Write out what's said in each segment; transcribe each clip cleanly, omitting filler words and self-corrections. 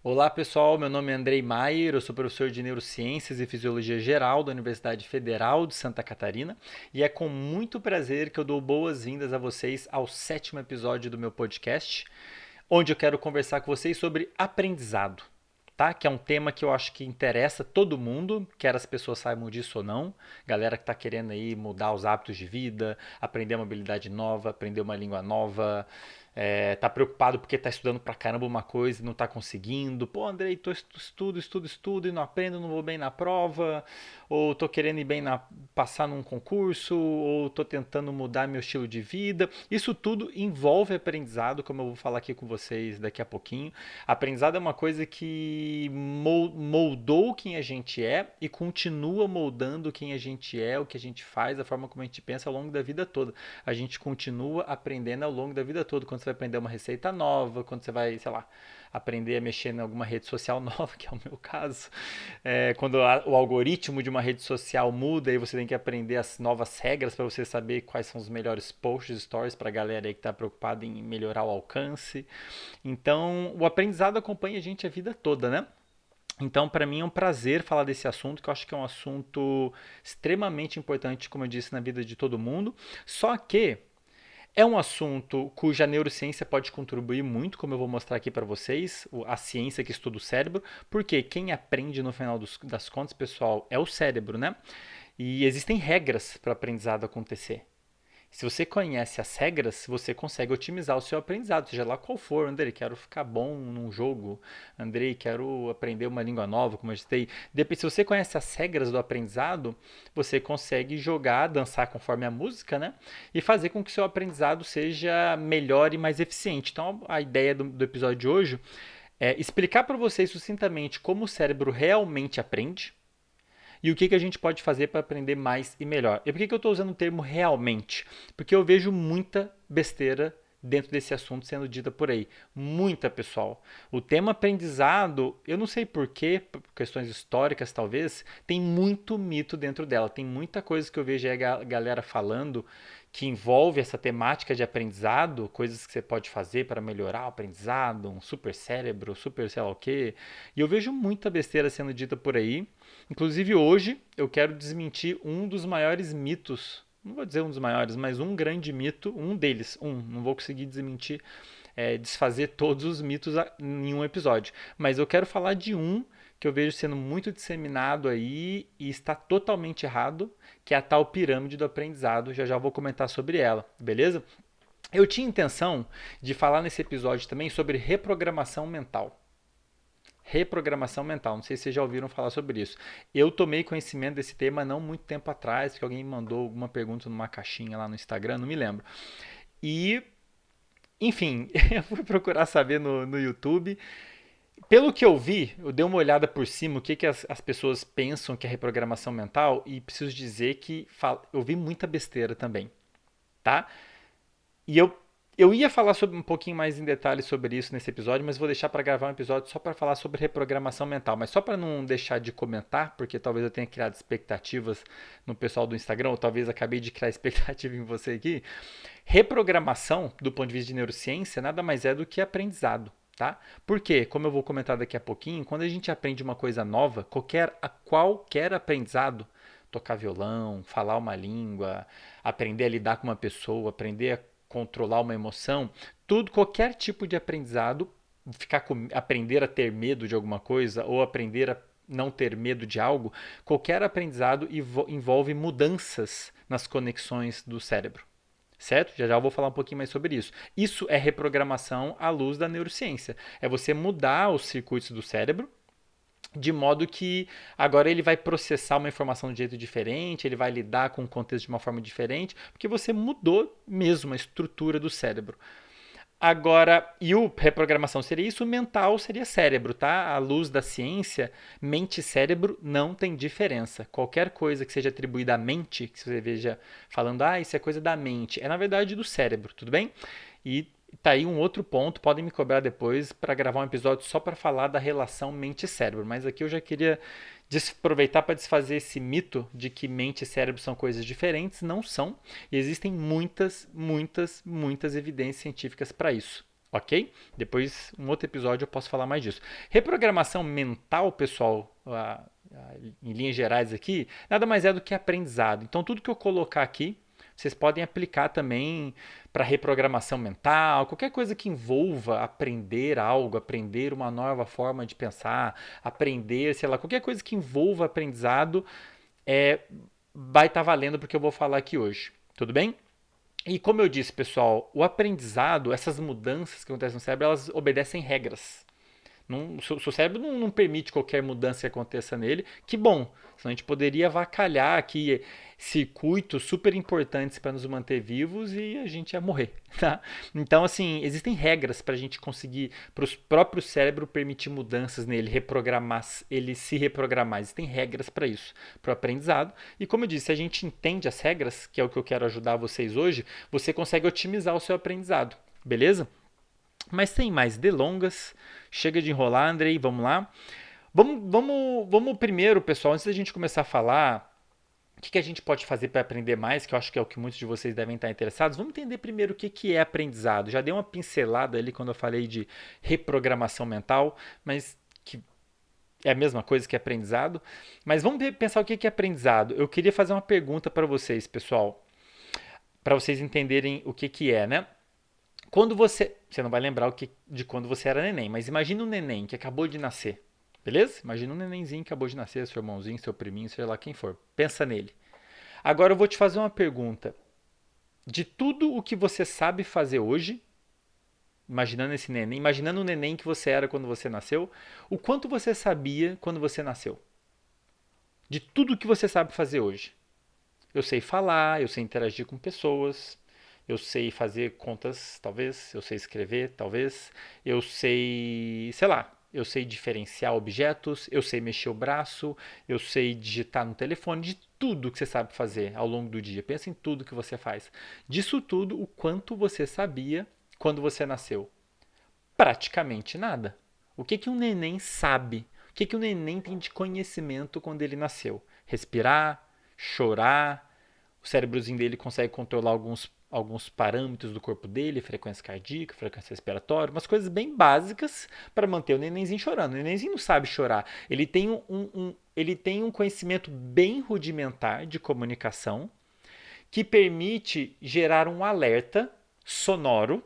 Olá pessoal, meu nome é Andrei Maier, eu sou professor de Neurociências e Fisiologia Geral da Universidade Federal de Santa Catarina e é com muito prazer que eu dou boas-vindas a vocês ao sétimo episódio do meu podcast, onde eu quero conversar com vocês sobre aprendizado. Tá? Que é um tema que eu acho que interessa todo mundo, quer as pessoas saibam disso ou não. Galera que está querendo aí mudar os hábitos de vida, aprender uma habilidade nova, aprender uma língua nova, tá preocupado porque tá estudando pra caramba uma coisa e não tá conseguindo. Pô, Andrei, estudo e não aprendo, não vou bem na prova, ou tô querendo ir bem passar num concurso, ou tô tentando mudar meu estilo de vida. Isso tudo envolve aprendizado, como eu vou falar aqui com vocês daqui a pouquinho. Aprendizado é uma coisa que moldou quem a gente é e continua moldando quem a gente é, o que a gente faz, a forma como a gente pensa ao longo da vida toda. A gente continua aprendendo ao longo da vida toda. Quando você vai aprender uma receita nova, quando você vai, sei lá, aprender a mexer em alguma rede social nova, que é o meu caso. Quando o algoritmo de uma rede social muda e você tem que aprender as novas regras para você saber quais são os melhores posts, stories para a galera aí que está preocupada em melhorar o alcance. Então, o aprendizado acompanha a gente a vida toda, né? Então, para mim é um prazer falar desse assunto, que eu acho que é um assunto extremamente importante, como eu disse, na vida de todo mundo. Só que é um assunto cuja neurociência pode contribuir muito, como eu vou mostrar aqui para vocês, a ciência que estuda o cérebro, porque quem aprende no final das contas, pessoal, é o cérebro, né? E existem regras para o aprendizado acontecer. Se você conhece as regras, você consegue otimizar o seu aprendizado, seja lá qual for. Andrei, quero ficar bom num jogo. Andrei, quero aprender uma língua nova, como eu disse. Se você conhece as regras do aprendizado, você consegue jogar, dançar conforme a música, né? E fazer com que o seu aprendizado seja melhor e mais eficiente. Então, a ideia do episódio de hoje é explicar para vocês sucintamente como o cérebro realmente aprende e o que a gente pode fazer para aprender mais e melhor. E por que eu estou usando o termo realmente? Porque eu vejo muita besteira dentro desse assunto sendo dita por aí. Muita, pessoal. O tema aprendizado, eu não sei porquê, por questões históricas talvez, tem muito mito dentro dela. Tem muita coisa que eu vejo aí a galera falando que envolve essa temática de aprendizado, coisas que você pode fazer para melhorar o aprendizado, um super cérebro, super sei lá o quê. E eu vejo muita besteira sendo dita por aí. Inclusive hoje eu quero desmentir um dos maiores mitos, não vou dizer um dos maiores, mas um grande mito, um deles, não vou conseguir desmentir, desfazer todos os mitos em um episódio, mas eu quero falar de um que eu vejo sendo muito disseminado aí e está totalmente errado, que é a tal pirâmide do aprendizado. Já já vou comentar sobre ela, beleza? Eu tinha intenção de falar nesse episódio também sobre reprogramação mental. Reprogramação mental. Não sei se vocês já ouviram falar sobre isso. Eu tomei conhecimento desse tema não muito tempo atrás, que alguém me mandou alguma pergunta numa caixinha lá no Instagram, não me lembro. E, enfim, eu fui procurar saber no YouTube. Pelo que eu vi, eu dei uma olhada por cima, o que as pessoas pensam que é reprogramação mental, e preciso dizer que eu vi muita besteira também, tá? E eu ia falar sobre um pouquinho mais em detalhes sobre isso nesse episódio, mas vou deixar para gravar um episódio só para falar sobre reprogramação mental. Mas só para não deixar de comentar, porque talvez eu tenha criado expectativas no pessoal do Instagram, ou talvez acabei de criar expectativa em você aqui. Reprogramação, do ponto de vista de neurociência, nada mais é do que aprendizado. Tá? Porque, como eu vou comentar daqui a pouquinho, quando a gente aprende uma coisa nova, qualquer aprendizado, tocar violão, falar uma língua, aprender a lidar com uma pessoa, aprender a controlar uma emoção, tudo, qualquer tipo de aprendizado, aprender a ter medo de alguma coisa ou aprender a não ter medo de algo, qualquer aprendizado envolve mudanças nas conexões do cérebro. Certo? Já já eu vou falar um pouquinho mais sobre isso. Isso é reprogramação à luz da neurociência. É você mudar os circuitos do cérebro de modo que agora ele vai processar uma informação de um jeito diferente, ele vai lidar com o contexto de uma forma diferente, porque você mudou mesmo a estrutura do cérebro. Agora, e o reprogramação seria isso, o mental seria cérebro, tá? À luz da ciência, mente e cérebro não tem diferença. Qualquer coisa que seja atribuída à mente, que você veja falando, isso é coisa da mente, é na verdade do cérebro, tudo bem? E tá aí um outro ponto, podem me cobrar depois para gravar um episódio só para falar da relação mente e cérebro, mas aqui eu já queria aproveitar para desfazer esse mito de que mente e cérebro são coisas diferentes, não são, e existem muitas evidências científicas para isso. Ok? Depois, um outro episódio, eu posso falar mais disso. Reprogramação mental, pessoal, em linhas gerais aqui, nada mais é do que aprendizado. Então, tudo que eu colocar aqui, vocês podem aplicar também para reprogramação mental, qualquer coisa que envolva aprender algo, aprender uma nova forma de pensar, aprender, sei lá, qualquer coisa que envolva aprendizado, é, vai estar valendo porque eu vou falar aqui hoje. Tudo bem? E como eu disse, pessoal, o aprendizado, essas mudanças que acontecem no cérebro, elas obedecem regras. Não, o seu cérebro não permite qualquer mudança que aconteça nele. Que bom, senão a gente poderia avacalhar aqui circuitos super importantes para nos manter vivos e a gente ia morrer, tá? Então, assim, existem regras para a gente conseguir, para o próprio cérebro permitir mudanças nele, reprogramar, ele se reprogramar. Existem regras para isso, para o aprendizado. E como eu disse, se a gente entende as regras, que é o que eu quero ajudar vocês hoje, você consegue otimizar o seu aprendizado, beleza? Mas sem mais delongas, chega de enrolar, Andrei, vamos lá. Vamos primeiro, pessoal, antes da gente começar a falar o que a gente pode fazer para aprender mais, que eu acho que é o que muitos de vocês devem estar interessados, vamos entender primeiro o que é aprendizado. Já dei uma pincelada ali quando eu falei de reprogramação mental, mas que é a mesma coisa que aprendizado. Mas vamos pensar o que é aprendizado. Eu queria fazer uma pergunta para vocês, pessoal, para vocês entenderem o que é, né? Quando você não vai lembrar de quando você era neném, mas imagina um neném que acabou de nascer, beleza? Imagina um nenenzinho que acabou de nascer, seu irmãozinho, seu priminho, seja lá quem for. Pensa nele. Agora eu vou te fazer uma pergunta. De tudo o que você sabe fazer hoje, imaginando esse neném, imaginando o neném que você era quando você nasceu, o quanto você sabia quando você nasceu? De tudo o que você sabe fazer hoje. Eu sei falar, eu sei interagir com pessoas, eu sei fazer contas, talvez, eu sei escrever, talvez, eu sei, sei lá, eu sei diferenciar objetos, eu sei mexer o braço, eu sei digitar no telefone, de tudo que você sabe fazer ao longo do dia. Pensa em tudo que você faz. Disso tudo, o quanto você sabia quando você nasceu? Praticamente nada. O que um neném sabe? O que um neném tem de conhecimento quando ele nasceu? Respirar, chorar, o cérebrozinho dele consegue controlar alguns parâmetros do corpo dele, frequência cardíaca, frequência respiratória, umas coisas bem básicas para manter o nenenzinho chorando. O nenenzinho não sabe chorar. Ele tem um conhecimento bem rudimentar de comunicação que permite gerar um alerta sonoro.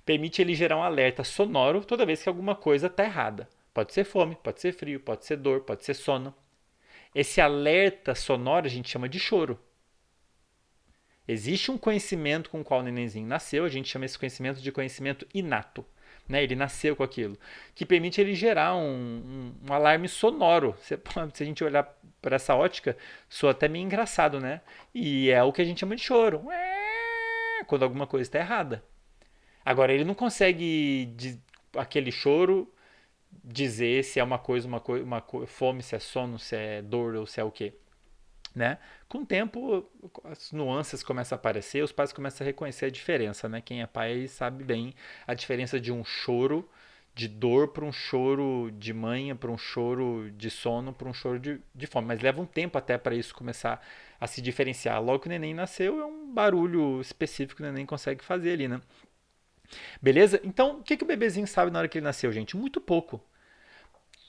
Permite ele gerar um alerta sonoro toda vez que alguma coisa está errada. Pode ser fome, pode ser frio, pode ser dor, pode ser sono. Esse alerta sonoro a gente chama de choro. Existe um conhecimento com o qual o nenenzinho nasceu, a gente chama esse conhecimento de conhecimento inato. Né? Ele nasceu com aquilo, que permite ele gerar um alarme sonoro. Se a gente olhar para essa ótica, soa até meio engraçado, né? E é o que a gente chama de choro. Quando alguma coisa está errada. Agora, ele não consegue, aquele choro, dizer se é uma coisa, fome, se é sono, se é dor ou se é o quê. Né? Com o tempo, as nuances começam a aparecer, os pais começam a reconhecer a diferença. Né? Quem é pai sabe bem a diferença de um choro de dor para um choro de manha, para um choro de sono, para um choro de fome. Mas leva um tempo até para isso começar a se diferenciar. Logo que o neném nasceu, é um barulho específico que o neném consegue fazer ali, né? Beleza? Então, o que o bebezinho sabe na hora que ele nasceu, gente? Muito pouco.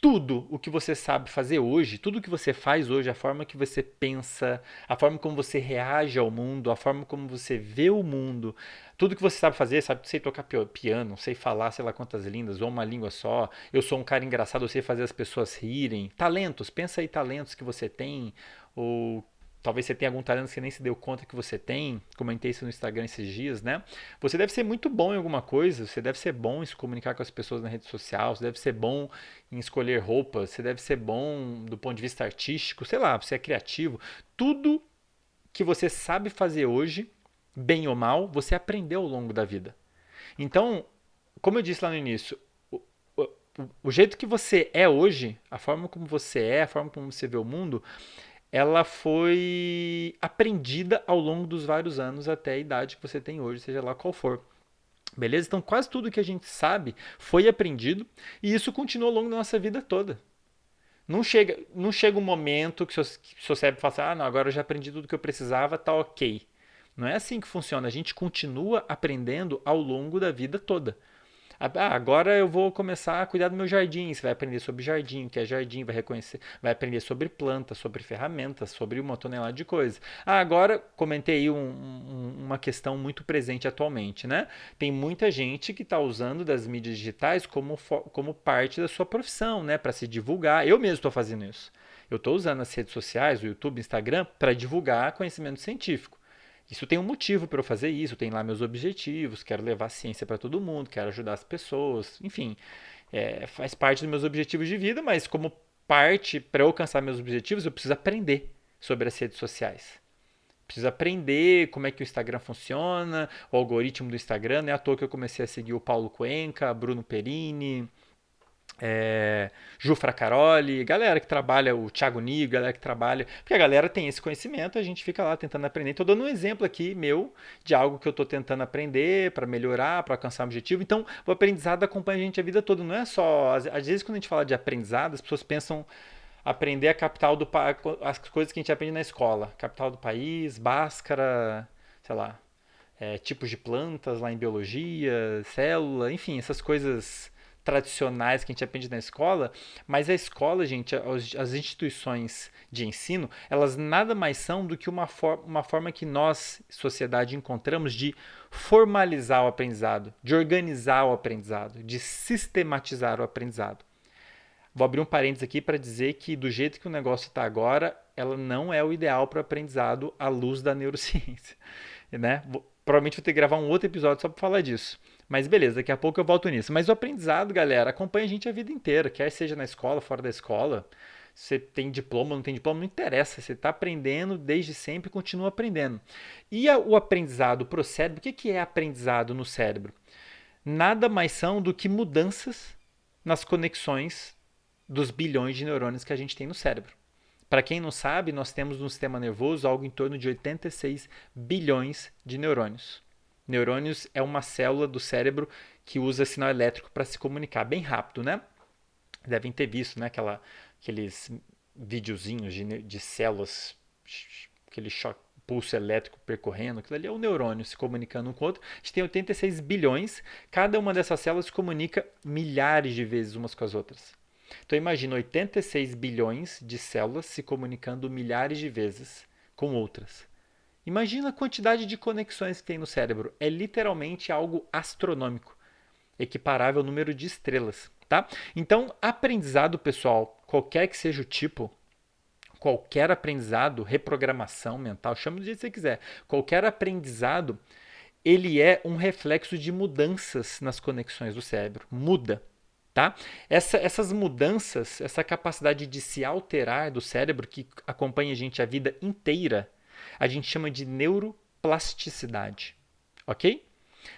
Tudo o que você sabe fazer hoje, tudo o que você faz hoje, a forma que você pensa, a forma como você reage ao mundo, a forma como você vê o mundo, tudo que você sabe fazer, sabe, sei tocar piano, sei falar, sei lá quantas línguas, ou uma língua só, eu sou um cara engraçado, eu sei fazer as pessoas rirem. Talentos, pensa aí talentos que você tem, ou talvez você tenha algum talento que você nem se deu conta que você tem. Comentei isso no Instagram esses dias, né? Você deve ser muito bom em alguma coisa, você deve ser bom em se comunicar com as pessoas na rede social, você deve ser bom em escolher roupas, você deve ser bom do ponto de vista artístico, sei lá, você é criativo. Tudo que você sabe fazer hoje, bem ou mal, você aprendeu ao longo da vida. Então, como eu disse lá no início, o, o jeito que você é hoje, a forma como você é, a forma como você vê o mundo, ela foi aprendida ao longo dos vários anos até a idade que você tem hoje, seja lá qual for. Beleza? Então, quase tudo que a gente sabe foi aprendido e isso continua ao longo da nossa vida toda. Não chega um momento que seu cérebro fala assim, ah, não, agora eu já aprendi tudo que eu precisava, tá ok. Não é assim que funciona. A gente continua aprendendo ao longo da vida toda. Agora eu vou começar a cuidar do meu jardim. Você vai aprender sobre jardim, o que é jardim, vai reconhecer, vai aprender sobre plantas, sobre ferramentas, sobre uma tonelada de coisas. Agora comentei aí uma questão muito presente atualmente, né? Tem muita gente que está usando das mídias digitais como parte da sua profissão, né? Para se divulgar. Eu mesmo estou fazendo isso. Eu estou usando as redes sociais, o YouTube, o Instagram, para divulgar conhecimento científico. Isso tem um motivo para eu fazer isso, tem lá meus objetivos, quero levar ciência para todo mundo, quero ajudar as pessoas, enfim, faz parte dos meus objetivos de vida, mas como parte para eu alcançar meus objetivos, eu preciso aprender sobre as redes sociais. Preciso aprender como é que o Instagram funciona, o algoritmo do Instagram. Não é à toa que eu comecei a seguir o Paulo Cuenca, Bruno Perini, Ju Fracaroli, galera que trabalha, o Thiago Nigo, galera que trabalha, porque a galera tem esse conhecimento, a gente fica lá tentando aprender. Estou dando um exemplo aqui meu de algo que eu estou tentando aprender para melhorar, para alcançar um objetivo. Então, o aprendizado acompanha a gente a vida toda, não é só. Às vezes, quando a gente fala de aprendizado, as pessoas pensam aprender a capital do país, as coisas que a gente aprende na escola, capital do país, Bhaskara, sei lá, tipos de plantas lá em biologia, célula, enfim, essas coisas tradicionais que a gente aprende na escola, mas a escola, gente, as instituições de ensino, elas nada mais são do que uma forma que nós, sociedade, encontramos de formalizar o aprendizado, de organizar o aprendizado, de sistematizar o aprendizado. Vou abrir um parênteses aqui para dizer que do jeito que o negócio está agora, ela não é o ideal para o aprendizado à luz da neurociência. Né? Provavelmente vou ter que gravar um outro episódio só para falar disso. Mas beleza, daqui a pouco eu volto nisso. Mas o aprendizado, galera, acompanha a gente a vida inteira, quer seja na escola, fora da escola. Você tem diploma, não tem diploma, não interessa. Você está aprendendo desde sempre e continua aprendendo. E o aprendizado para o cérebro, o que é aprendizado no cérebro? Nada mais são do que mudanças nas conexões dos bilhões de neurônios que a gente tem no cérebro. Para quem não sabe, nós temos no sistema nervoso algo em torno de 86 bilhões de neurônios. Neurônios é uma célula do cérebro que usa sinal elétrico para se comunicar bem rápido, né? Devem ter visto, né? Aqueles videozinhos de células, aquele choque, pulso elétrico percorrendo, aquilo ali é o neurônio se comunicando um com o outro. A gente tem 86 bilhões, cada uma dessas células se comunica milhares de vezes umas com as outras. Então imagina 86 bilhões de células se comunicando milhares de vezes com outras. Imagina a quantidade de conexões que tem no cérebro. É literalmente algo astronômico, equiparável ao número de estrelas, tá? Então, aprendizado, pessoal, qualquer que seja o tipo, qualquer aprendizado, reprogramação mental, chama do jeito que você quiser, qualquer aprendizado, ele é um reflexo de mudanças nas conexões do cérebro. Muda. Tá? Essas mudanças, essa capacidade de se alterar do cérebro que acompanha a gente a vida inteira, a gente chama de neuroplasticidade. Ok?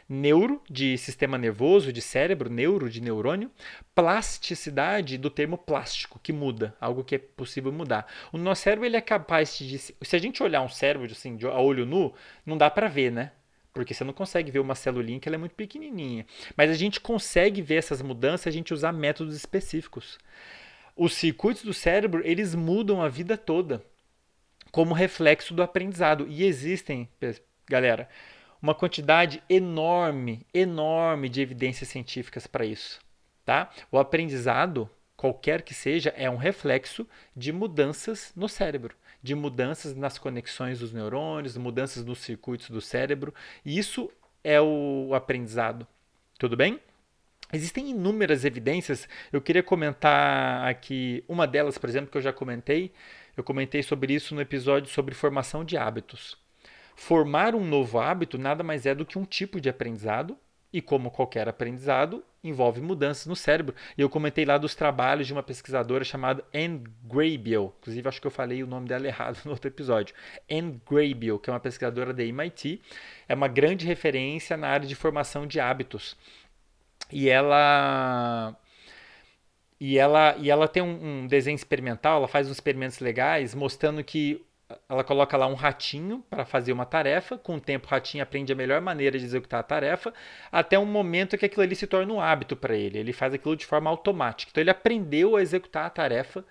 Neuro, de sistema nervoso, de cérebro, neuro, de neurônio, plasticidade do termo plástico, que muda, algo que é possível mudar. O nosso cérebro ele é capaz de. Se a gente olhar um cérebro assim, a olho nu, não dá para ver, né? Porque você não consegue ver uma celulinha que ela é muito pequenininha. Mas a gente consegue ver essas mudanças se a gente usar métodos específicos. Os circuitos do cérebro, eles mudam a vida toda como reflexo do aprendizado. E existem, galera, uma quantidade enorme, enorme de evidências científicas para isso. Tá? O aprendizado, qualquer que seja, é um reflexo de mudanças no cérebro, de mudanças nas conexões dos neurônios, mudanças nos circuitos do cérebro. E isso é o aprendizado. Tudo bem? Existem inúmeras evidências. Eu queria comentar aqui uma delas, por exemplo, que eu já comentei. Eu comentei sobre isso no episódio sobre formação de hábitos. Formar um novo hábito nada mais é do que um tipo de aprendizado, e como qualquer aprendizado, envolve mudanças no cérebro. E eu comentei lá dos trabalhos de uma pesquisadora chamada Anne Graybiel. Inclusive, acho que eu falei o nome dela errado no outro episódio. Anne Graybiel, que é uma pesquisadora da MIT, é uma grande referência na área de formação de hábitos. E ela tem um desenho experimental, ela faz uns experimentos legais mostrando que ela coloca lá um ratinho para fazer uma tarefa, com o tempo o ratinho aprende a melhor maneira de executar a tarefa, até um momento que aquilo ali se torna um hábito para ele, ele faz aquilo de forma automática. Então ele aprendeu a executar a tarefa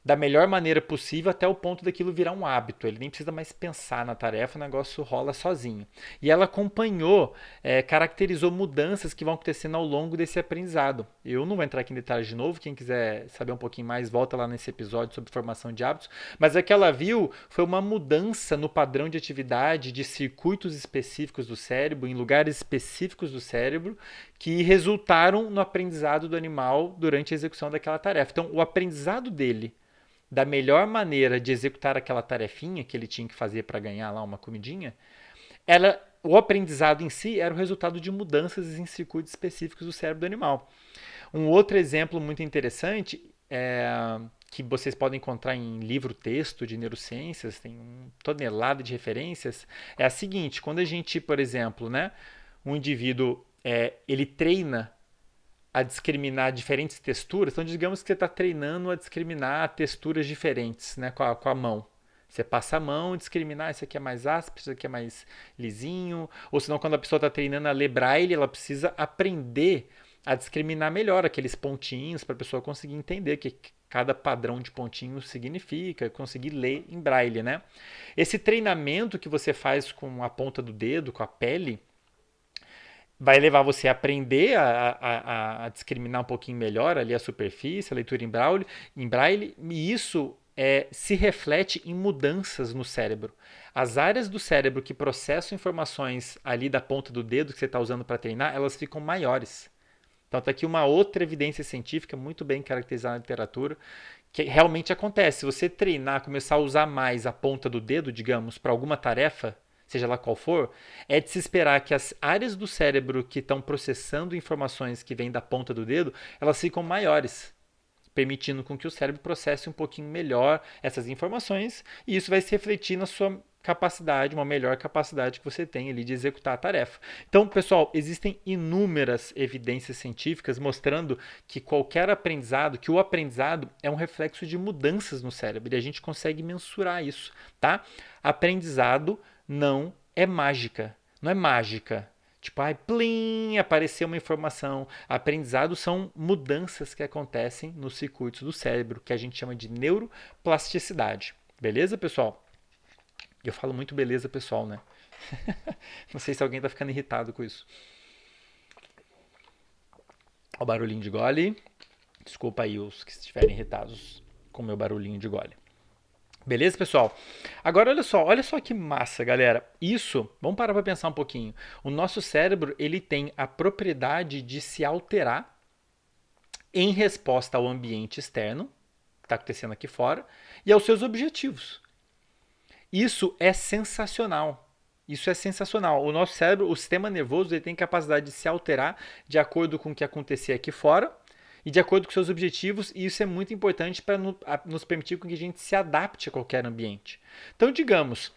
da melhor maneira possível até o ponto daquilo virar um hábito. Ele nem precisa mais pensar na tarefa, o negócio rola sozinho. E ela acompanhou, caracterizou mudanças que vão acontecendo ao longo desse aprendizado. Eu não vou entrar aqui em detalhes de novo, quem quiser saber um pouquinho mais, volta lá nesse episódio sobre formação de hábitos. Mas o que ela viu foi uma mudança no padrão de atividade de circuitos específicos do cérebro, em lugares específicos do cérebro, que resultaram no aprendizado do animal durante a execução daquela tarefa. Então, o aprendizado dele da melhor maneira de executar aquela tarefinha que ele tinha que fazer para ganhar lá uma comidinha, o aprendizado em si era o resultado de mudanças em circuitos específicos do cérebro do animal. Um outro exemplo muito interessante que vocês podem encontrar em livro-texto de neurociências, tem uma tonelada de referências, é a seguinte: quando a gente, por exemplo, né, um indivíduo ele treina a discriminar diferentes texturas. Então, digamos que você está treinando a discriminar texturas diferentes, né, com a mão. Você passa a mão e discriminar, isso aqui é mais áspero, isso aqui é mais lisinho. Ou senão, quando a pessoa está treinando a ler braille, ela precisa aprender a discriminar melhor aqueles pontinhos para a pessoa conseguir entender o que cada padrão de pontinho significa, conseguir ler em braille, né? Esse treinamento que você faz com a ponta do dedo, com a pele, vai levar você a aprender a discriminar um pouquinho melhor ali a superfície, a leitura em braille, e isso se reflete em mudanças no cérebro. As áreas do cérebro que processam informações ali da ponta do dedo que você está usando para treinar, elas ficam maiores. Então está aqui uma outra evidência científica muito bem caracterizada na literatura, que realmente acontece. Se você treinar, começar a usar mais a ponta do dedo, digamos, para alguma tarefa, seja lá qual for, é de se esperar que as áreas do cérebro que estão processando informações que vêm da ponta do dedo, elas ficam maiores, permitindo com que o cérebro processe um pouquinho melhor essas informações, e isso vai se refletir na sua capacidade, uma melhor capacidade que você tem ali de executar a tarefa. Então, pessoal, existem inúmeras evidências científicas mostrando que qualquer aprendizado, que o aprendizado é um reflexo de mudanças no cérebro, e a gente consegue mensurar isso, tá? Aprendizado não é mágica, não é mágica. Tipo, plim, apareceu uma informação. Aprendizado são mudanças que acontecem nos circuitos do cérebro, que a gente chama de neuroplasticidade. Beleza, pessoal? Eu falo muito beleza, pessoal, né? Não sei se alguém tá ficando irritado com isso. Ó, o barulhinho de gole. Desculpa aí os que estiverem irritados com o meu barulhinho de gole. Beleza, pessoal? Agora olha só que massa, galera. Isso, vamos parar para pensar um pouquinho. O nosso cérebro, ele tem a propriedade de se alterar em resposta ao ambiente externo, que está acontecendo aqui fora, e aos seus objetivos. Isso é sensacional. Isso é sensacional. O nosso cérebro, o sistema nervoso, ele tem capacidade de se alterar de acordo com o que acontecer aqui fora e de acordo com seus objetivos, e isso é muito importante para nos permitir que a gente se adapte a qualquer ambiente. Então, digamos,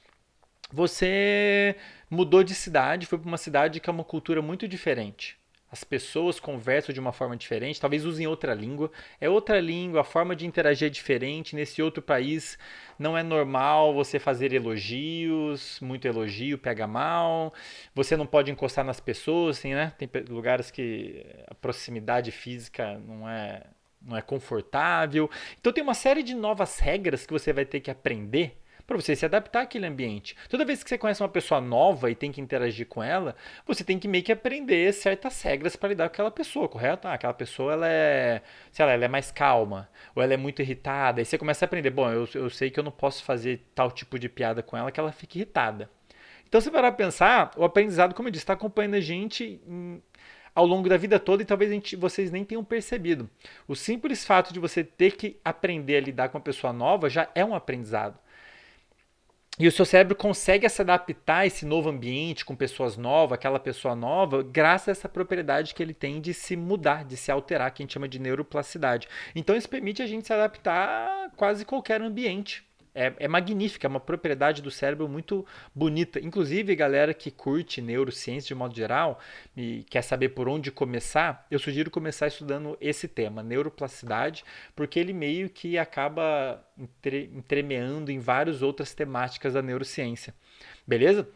você mudou de cidade, foi para uma cidade que é uma cultura muito diferente. As pessoas conversam de uma forma diferente, talvez usem outra língua. É outra língua, a forma de interagir é diferente. Nesse outro país não é normal você fazer elogios, muito elogio pega mal. Você não pode encostar nas pessoas, assim, né? Tem lugares que a proximidade física não é confortável. Então tem uma série de novas regras que você vai ter que aprender para você se adaptar àquele ambiente. Toda vez que você conhece uma pessoa nova e tem que interagir com ela, você tem que meio que aprender certas regras para lidar com aquela pessoa, correto? Aquela pessoa ela é, sei lá, ela é mais calma, ou ela é muito irritada, e você começa a aprender, bom, eu sei que eu não posso fazer tal tipo de piada com ela que ela fique irritada. Então, se parar para pensar, o aprendizado, como eu disse, está acompanhando a gente ao longo da vida toda e talvez vocês nem tenham percebido. O simples fato de você ter que aprender a lidar com uma pessoa nova já é um aprendizado. E o seu cérebro consegue se adaptar a esse novo ambiente, com pessoas novas, aquela pessoa nova, graças a essa propriedade que ele tem de se mudar, de se alterar, que a gente chama de neuroplasticidade. Então isso permite a gente se adaptar a quase qualquer ambiente. É magnífica, é uma propriedade do cérebro muito bonita. Inclusive, galera que curte neurociência de modo geral e quer saber por onde começar, eu sugiro começar estudando esse tema, neuroplasticidade, porque ele meio que acaba entremeando em várias outras temáticas da neurociência. Beleza?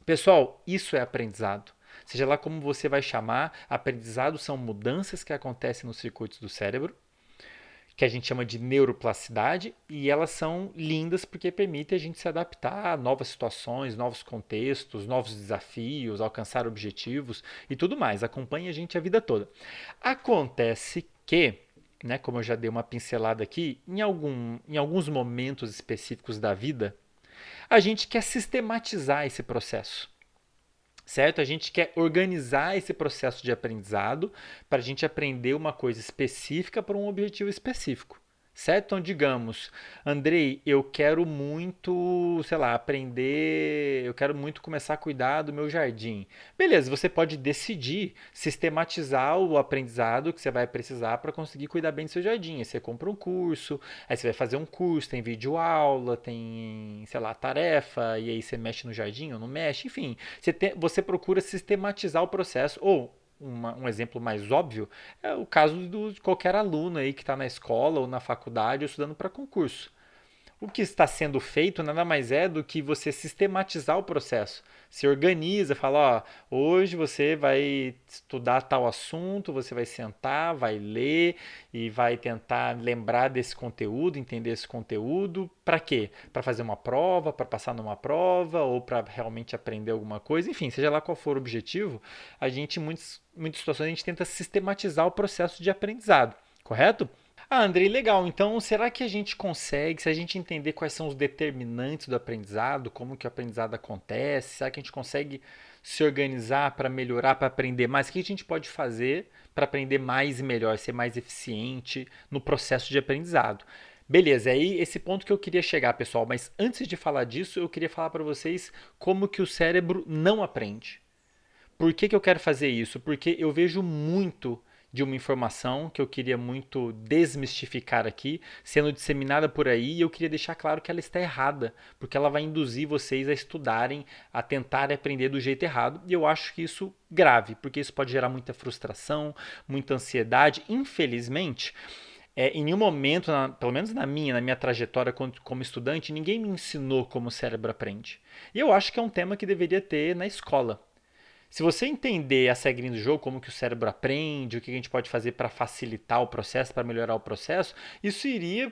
Pessoal, isso é aprendizado. Seja lá como você vai chamar, aprendizado são mudanças que acontecem nos circuitos do cérebro que a gente chama de neuroplasticidade, e elas são lindas porque permitem a gente se adaptar a novas situações, novos contextos, novos desafios, alcançar objetivos e tudo mais. Acompanha a gente a vida toda. Acontece que, né, como eu já dei uma pincelada aqui, em alguns momentos específicos da vida, a gente quer sistematizar esse processo. Certo? A gente quer organizar esse processo de aprendizado para a gente aprender uma coisa específica para um objetivo específico. Certo? Então, digamos, Andrei, eu quero muito, sei lá, aprender, eu quero muito começar a cuidar do meu jardim. Beleza, você pode decidir sistematizar o aprendizado que você vai precisar para conseguir cuidar bem do seu jardim. Aí você compra um curso, aí você vai fazer um curso, tem vídeo aula, tem, sei lá, tarefa, e aí você mexe no jardim ou não mexe, enfim. Você procura sistematizar o processo, ou um exemplo mais óbvio é o caso de qualquer aluno aí que está na escola ou na faculdade ou estudando para concurso. O que está sendo feito nada mais é do que você sistematizar o processo. Se organiza, fala, ó, hoje você vai estudar tal assunto, você vai sentar, vai ler e vai tentar lembrar desse conteúdo, entender esse conteúdo. Para quê? Para fazer uma prova, para passar numa prova ou para realmente aprender alguma coisa. Enfim, seja lá qual for o objetivo, a gente, em muitas situações, a gente tenta sistematizar o processo de aprendizado, correto? Ah, Andrei, legal. Então, será que a gente consegue, se a gente entender quais são os determinantes do aprendizado, como que o aprendizado acontece, será que a gente consegue se organizar para melhorar, para aprender mais? O que a gente pode fazer para aprender mais e melhor, ser mais eficiente no processo de aprendizado? Beleza, é aí esse ponto que eu queria chegar, pessoal. Mas antes de falar disso, eu queria falar para vocês como que o cérebro não aprende. Por que, que eu quero fazer isso? Porque eu vejo muito de uma informação que eu queria muito desmistificar aqui, sendo disseminada por aí, e eu queria deixar claro que ela está errada, porque ela vai induzir vocês a estudarem, a tentarem aprender do jeito errado, e eu acho que isso grave, porque isso pode gerar muita frustração, muita ansiedade. Infelizmente, em nenhum momento, pelo menos na minha trajetória como estudante, ninguém me ensinou como o cérebro aprende. E eu acho que é um tema que deveria ter na escola. Se você entender as regrinhas do jogo, como que o cérebro aprende, o que a gente pode fazer para facilitar o processo, para melhorar o processo, isso iria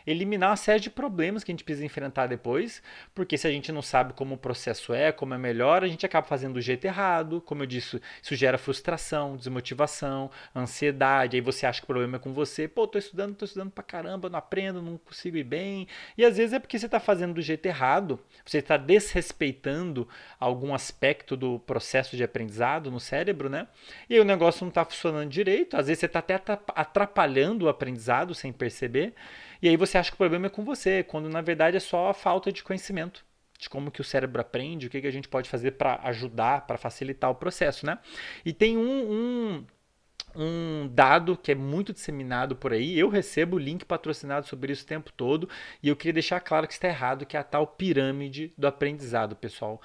eliminar uma série de problemas que a gente precisa enfrentar depois, porque se a gente não sabe como o processo é, como é melhor, a gente acaba fazendo do jeito errado. Como eu disse, isso gera frustração, desmotivação, ansiedade. Aí você acha que o problema é com você. Pô, tô estudando pra caramba, não aprendo, não consigo ir bem. E às vezes é porque você está fazendo do jeito errado, você está desrespeitando algum aspecto do processo de aprendizado no cérebro, né? E aí o negócio não está funcionando direito, às vezes você está até atrapalhando o aprendizado sem perceber, e aí você acha que o problema é com você, quando na verdade é só a falta de conhecimento de como que o cérebro aprende, o que a gente pode fazer para ajudar, para facilitar o processo, né? E tem um dado que é muito disseminado por aí. Eu recebo link patrocinado sobre isso o tempo todo e eu queria deixar claro que está errado, que é a tal pirâmide do aprendizado, pessoal.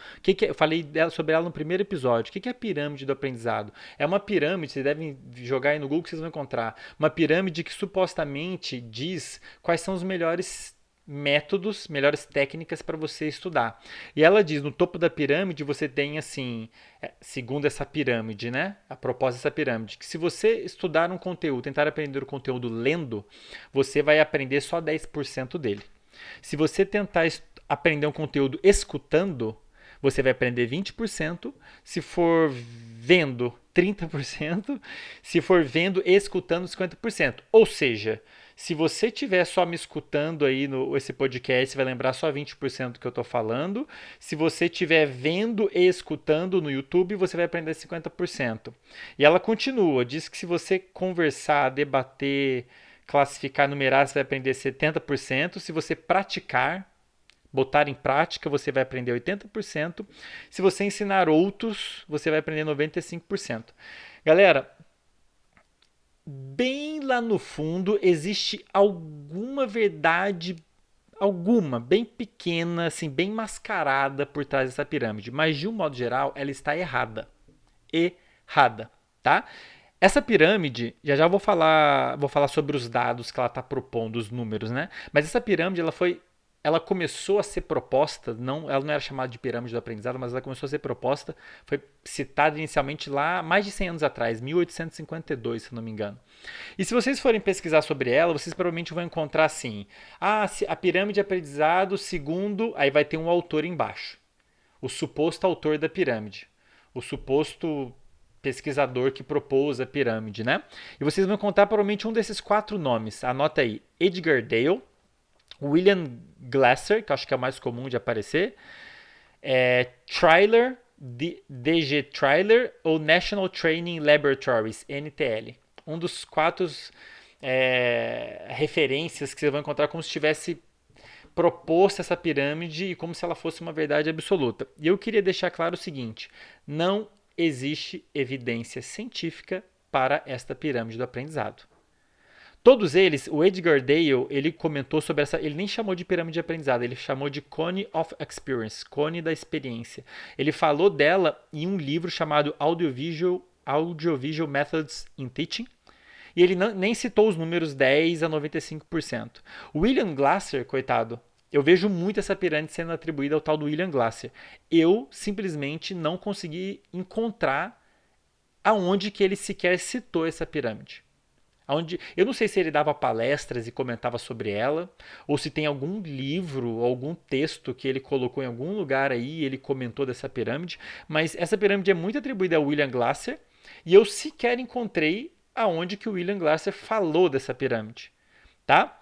Eu falei sobre ela no primeiro episódio. O que é a pirâmide do aprendizado? É uma pirâmide, vocês devem jogar aí no Google que vocês vão encontrar. Uma pirâmide que supostamente diz quais são os melhores métodos, melhores técnicas para você estudar. E ela diz, no topo da pirâmide você tem assim, segundo essa pirâmide, né? A proposta dessa pirâmide, que se você estudar um conteúdo, tentar aprender o conteúdo lendo, você vai aprender só 10% dele. Se você tentar aprender um conteúdo escutando, você vai aprender 20%. Se for vendo, 30%. Se for vendo e escutando, 50%. Ou seja, se você estiver só me escutando aí no esse podcast, você vai lembrar só 20% do que eu estou falando. Se você estiver vendo e escutando no YouTube, você vai aprender 50%. E ela continua, diz que se você conversar, debater, classificar, numerar, você vai aprender 70%. Se você praticar, botar em prática, você vai aprender 80%. Se você ensinar outros, você vai aprender 95%. Galera, bem lá no fundo existe alguma verdade, alguma, bem pequena, assim, bem mascarada por trás dessa pirâmide, mas de um modo geral ela está errada. Errada, tá? Essa pirâmide, já vou falar sobre os dados que ela está propondo, os números, né? Mas essa pirâmide ela foi ela começou a ser proposta, ela não era chamada de pirâmide do aprendizado, mas ela começou a ser proposta, foi citada inicialmente lá mais de 100 anos atrás, 1852, se não me engano. E se vocês forem pesquisar sobre ela, vocês provavelmente vão encontrar assim: a pirâmide de aprendizado segundo, aí vai ter um autor embaixo, o suposto autor da pirâmide, o suposto pesquisador que propôs a pirâmide, né? E vocês vão encontrar provavelmente um desses 4 nomes. Anota aí: Edgar Dale, William Glasser, que eu acho que é o mais comum de aparecer, Trailer, DG Trailer ou National Training Laboratories, NTL. Um dos 4 referências que você vai encontrar como se tivesse proposto essa pirâmide e como se ela fosse uma verdade absoluta. E eu queria deixar claro o seguinte: não existe evidência científica para esta pirâmide do aprendizado. Todos eles, o Edgar Dale, ele comentou sobre essa, ele nem chamou de pirâmide de aprendizado, ele chamou de Cone of Experience, cone da experiência. Ele falou dela em um livro chamado Audiovisual Methods in Teaching, e ele nem citou os números 10 a 95%. O William Glasser, coitado, eu vejo muito essa pirâmide sendo atribuída ao tal do William Glasser. Eu simplesmente não consegui encontrar aonde que ele sequer citou essa pirâmide. Eu não sei se ele dava palestras e comentava sobre ela, ou se tem algum livro, algum texto que ele colocou em algum lugar aí e ele comentou dessa pirâmide, mas essa pirâmide é muito atribuída ao William Glasser e eu sequer encontrei aonde que o William Glasser falou dessa pirâmide, tá?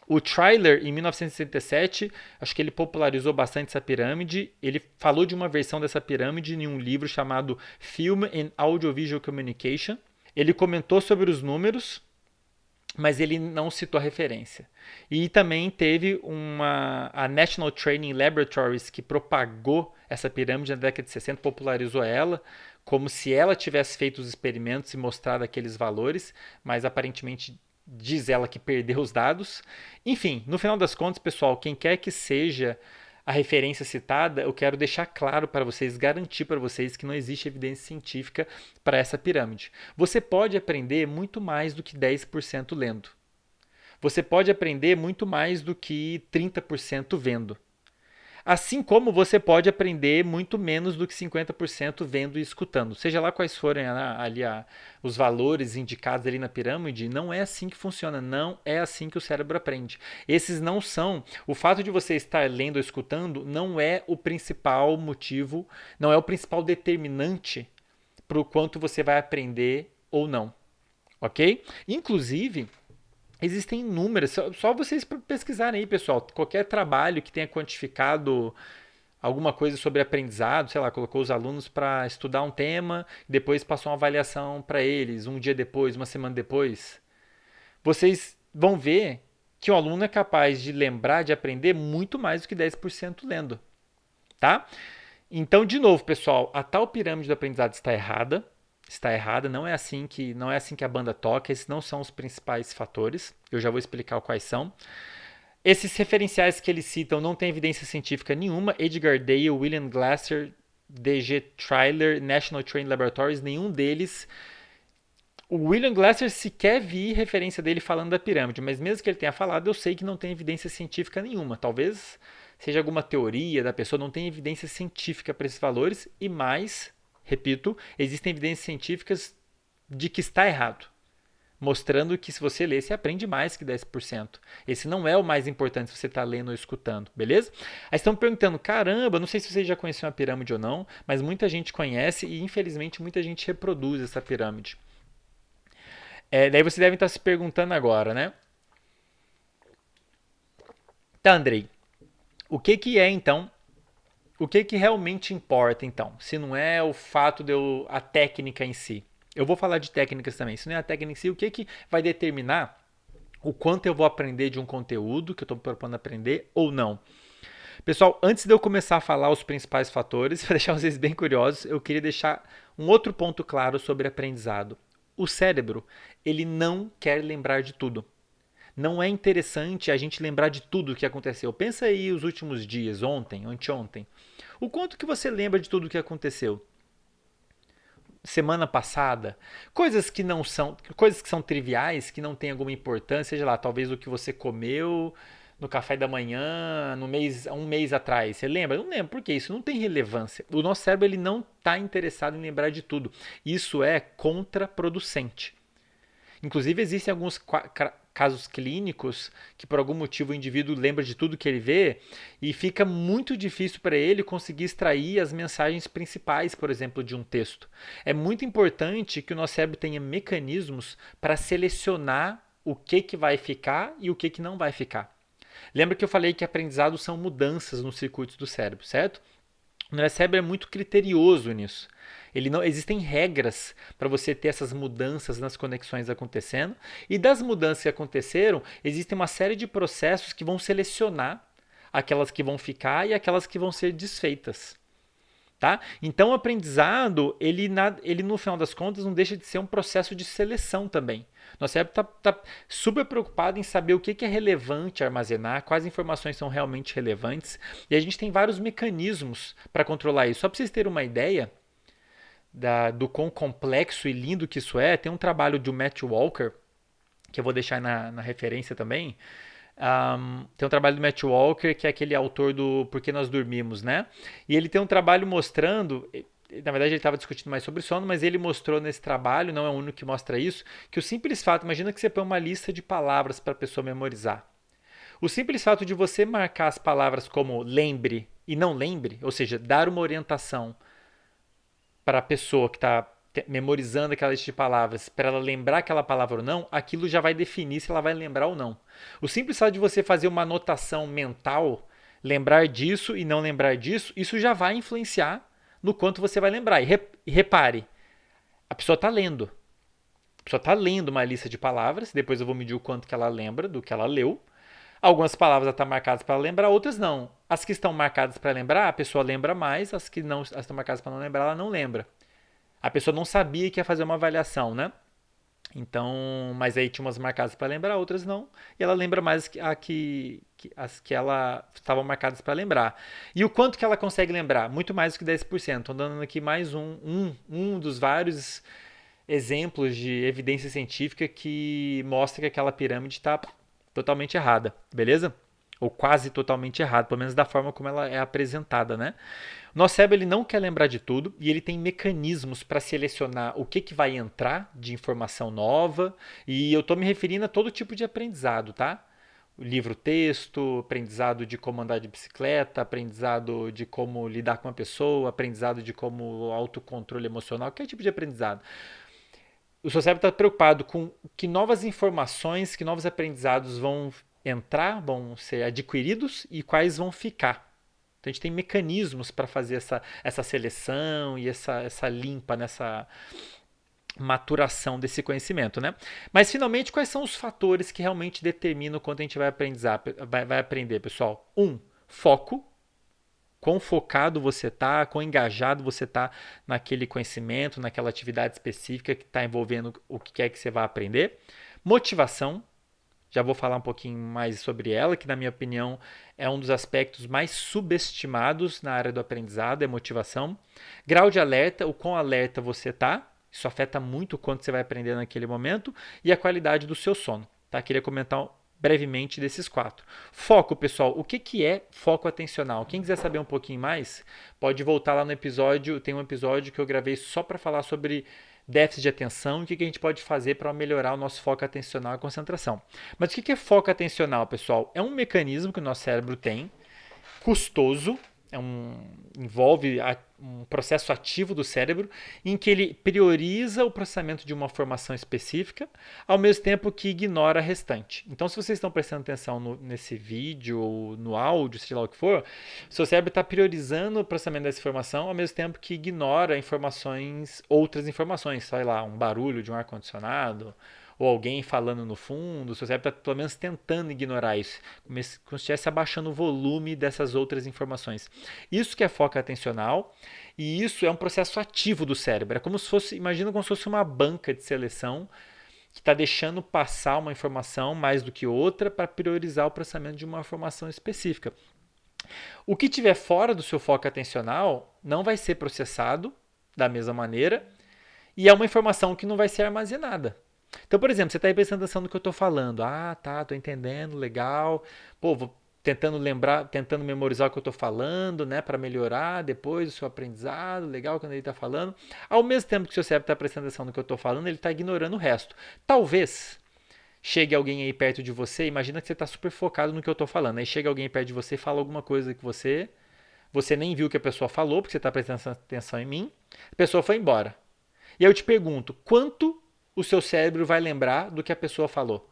O Trailer, em 1967, acho que ele popularizou bastante essa pirâmide. Ele falou de uma versão dessa pirâmide em um livro chamado Film and Audiovisual Communication. Ele comentou sobre os números, mas ele não citou a referência. E também teve a National Training Laboratories, que propagou essa pirâmide na década de 60, popularizou ela, como se ela tivesse feito os experimentos e mostrado aqueles valores, mas aparentemente diz ela que perdeu os dados. Enfim, no final das contas, pessoal, quem quer que seja a referência citada, eu quero deixar claro para vocês, garantir para vocês que não existe evidência científica para essa pirâmide. Você pode aprender muito mais do que 10% lendo. Você pode aprender muito mais do que 30% vendo. Assim como você pode aprender muito menos do que 50% vendo e escutando. Seja lá quais forem ali os valores indicados ali na pirâmide, não é assim que funciona, não é assim que o cérebro aprende. Esses não são. O fato de você estar lendo ou escutando não é o principal motivo, não é o principal determinante para o quanto você vai aprender ou não. Ok? Inclusive, existem inúmeras, só vocês pesquisarem aí, pessoal. Qualquer trabalho que tenha quantificado alguma coisa sobre aprendizado, sei lá, colocou os alunos para estudar um tema, depois passou uma avaliação para eles, um dia depois, uma semana depois. Vocês vão ver que o aluno é capaz de lembrar, de aprender muito mais do que 10% lendo, tá? Então, de novo, pessoal, a tal pirâmide do aprendizado está errada. Está errada, não é assim que a banda toca, esses não são os principais fatores. Eu já vou explicar quais são. Esses referenciais que eles citam não têm evidência científica nenhuma. Edgar Dale, William Glasser, DG Trailer, National Training Laboratories, nenhum deles. O William Glasser sequer vi referência dele falando da pirâmide, mas mesmo que ele tenha falado, eu sei que não tem evidência científica nenhuma. Talvez seja alguma teoria da pessoa, não tem evidência científica para esses valores e mais, repito, existem evidências científicas de que está errado, mostrando que se você ler, você aprende mais que 10%. Esse não é o mais importante se você está lendo ou escutando, beleza? Aí estão perguntando, caramba, não sei se vocês já conheciam a pirâmide ou não, mas muita gente conhece e infelizmente muita gente reproduz essa pirâmide. Daí vocês devem estar se perguntando agora, né? Tá, Andrei, o que é então? O que realmente importa então? Se não é o fato a técnica em si. Eu vou falar de técnicas também. Se não é a técnica em si, o que vai determinar o quanto eu vou aprender de um conteúdo que eu estou propondo aprender ou não? Pessoal, antes de eu começar a falar os principais fatores, para deixar vocês bem curiosos, eu queria deixar um outro ponto claro sobre aprendizado. O cérebro, ele não quer lembrar de tudo. Não é interessante a gente lembrar de tudo o que aconteceu. Pensa aí os últimos dias, ontem, anteontem. O quanto que você lembra de tudo o que aconteceu? Semana passada, coisas que são triviais, que não têm alguma importância, seja lá, talvez o que você comeu no café da manhã, um mês atrás. Você lembra? Não lembro. Por quê? Isso não tem relevância. O nosso cérebro ele não está interessado em lembrar de tudo. Isso é contraproducente. Inclusive, existem alguns casos clínicos que, por algum motivo, o indivíduo lembra de tudo que ele vê e fica muito difícil para ele conseguir extrair as mensagens principais, por exemplo, de um texto. É muito importante que o nosso cérebro tenha mecanismos para selecionar o que vai ficar e o que não vai ficar. Lembra que eu falei que aprendizado são mudanças nos circuitos do cérebro, certo? O nosso cérebro é muito criterioso nisso. Ele não existem regras para você ter essas mudanças nas conexões acontecendo. E das mudanças que aconteceram, existem uma série de processos que vão selecionar aquelas que vão ficar e aquelas que vão ser desfeitas. Tá? Então o aprendizado, ele no final das contas não deixa de ser um processo de seleção também. Nosso cérebro está super preocupado em saber o que é relevante armazenar, quais informações são realmente relevantes, e a gente tem vários mecanismos para controlar isso. Só para vocês terem uma ideia do quão complexo e lindo que isso é, tem um trabalho de Matt Walker, que eu vou deixar na referência também. Tem um trabalho do Matt Walker, que é aquele autor do Por que Nós Dormimos, né? E ele tem um trabalho mostrando, na verdade ele estava discutindo mais sobre sono, mas ele mostrou nesse trabalho, não é o único que mostra isso, que o simples fato, imagina que você põe uma lista de palavras para a pessoa memorizar. O simples fato de você marcar as palavras como lembre e não lembre, ou seja, dar uma orientação para a pessoa que está memorizando aquela lista de palavras, para ela lembrar aquela palavra ou não, aquilo já vai definir se ela vai lembrar ou não. O simples fato de você fazer uma anotação mental, lembrar disso e não lembrar disso, isso já vai influenciar no quanto você vai lembrar. E repare, a pessoa está lendo. A pessoa está lendo uma lista de palavras, depois eu vou medir o quanto que ela lembra do que ela leu. Algumas palavras estão marcadas para lembrar, outras não. As que estão marcadas para lembrar, a pessoa lembra mais, as que não estão marcadas para não lembrar, ela não lembra. A pessoa não sabia que ia fazer uma avaliação, né? Então, mas aí tinha umas marcadas para lembrar, outras não. E ela lembra mais as que ela estavam marcadas para lembrar. E o quanto que ela consegue lembrar? Muito mais do que 10%. Estou dando aqui mais um dos vários exemplos de evidência científica que mostra que aquela pirâmide está totalmente errada, beleza? Ou quase totalmente errada, pelo menos da forma como ela é apresentada, né? O nosso cérebro ele não quer lembrar de tudo e ele tem mecanismos para selecionar o que vai entrar de informação nova. E eu estou me referindo a todo tipo de aprendizado, tá? Livro-texto, aprendizado de como andar de bicicleta, aprendizado de como lidar com uma pessoa, aprendizado de como autocontrole emocional, qualquer tipo de aprendizado. O seu cérebro está preocupado com que novas informações, que novos aprendizados vão entrar, vão ser adquiridos e quais vão ficar. Então a gente tem mecanismos para fazer essa seleção e essa limpa nessa maturação desse conhecimento, né? Mas finalmente, quais são os fatores que realmente determinam quanto a gente vai aprender, pessoal? Foco. Quão focado você está, quão engajado você está naquele conhecimento, naquela atividade específica que está envolvendo o que quer que você vá aprender. Motivação, já vou falar um pouquinho mais sobre ela, que na minha opinião é um dos aspectos mais subestimados na área do aprendizado, é motivação. Grau de alerta, o quão alerta você está, isso afeta muito o quanto você vai aprender naquele momento, e a qualidade do seu sono. Tá? Queria comentar brevemente desses 4. Foco, pessoal. O que é foco atencional? Quem quiser saber um pouquinho mais, pode voltar lá no episódio. Tem um episódio que eu gravei só para falar sobre déficit de atenção e o que a gente pode fazer para melhorar o nosso foco atencional e concentração. Mas o que é foco atencional, pessoal? É um mecanismo que o nosso cérebro tem, custoso, envolve um processo ativo do cérebro em que ele prioriza o processamento de uma informação específica, ao mesmo tempo que ignora a restante. Então, se vocês estão prestando atenção nesse vídeo ou no áudio, seja lá o que for, seu cérebro está priorizando o processamento dessa informação ao mesmo tempo que ignora outras informações, sei lá, um barulho de um ar-condicionado, ou alguém falando no fundo, o seu cérebro está pelo menos tentando ignorar isso, como se estivesse abaixando o volume dessas outras informações. Isso que é foco atencional, e isso é um processo ativo do cérebro. É como se fosse, imagina como se fosse uma banca de seleção que está deixando passar uma informação mais do que outra para priorizar o processamento de uma informação específica. O que estiver fora do seu foco atencional não vai ser processado da mesma maneira e é uma informação que não vai ser armazenada. Então, por exemplo, você está aí prestando atenção no que eu estou falando. Ah, tá, tô entendendo, legal. Pô, vou tentando lembrar, tentando memorizar o que eu estou falando, né, para melhorar depois o seu aprendizado, legal quando ele está falando. Ao mesmo tempo que o seu cérebro está prestando atenção no que eu estou falando, ele está ignorando o resto. Talvez chegue alguém aí perto de você, imagina que você está super focado no que eu estou falando. Aí chega alguém perto de você e fala alguma coisa que você nem viu que a pessoa falou, porque você está prestando atenção em mim. A pessoa foi embora. E aí eu te pergunto, quanto o seu cérebro vai lembrar do que a pessoa falou?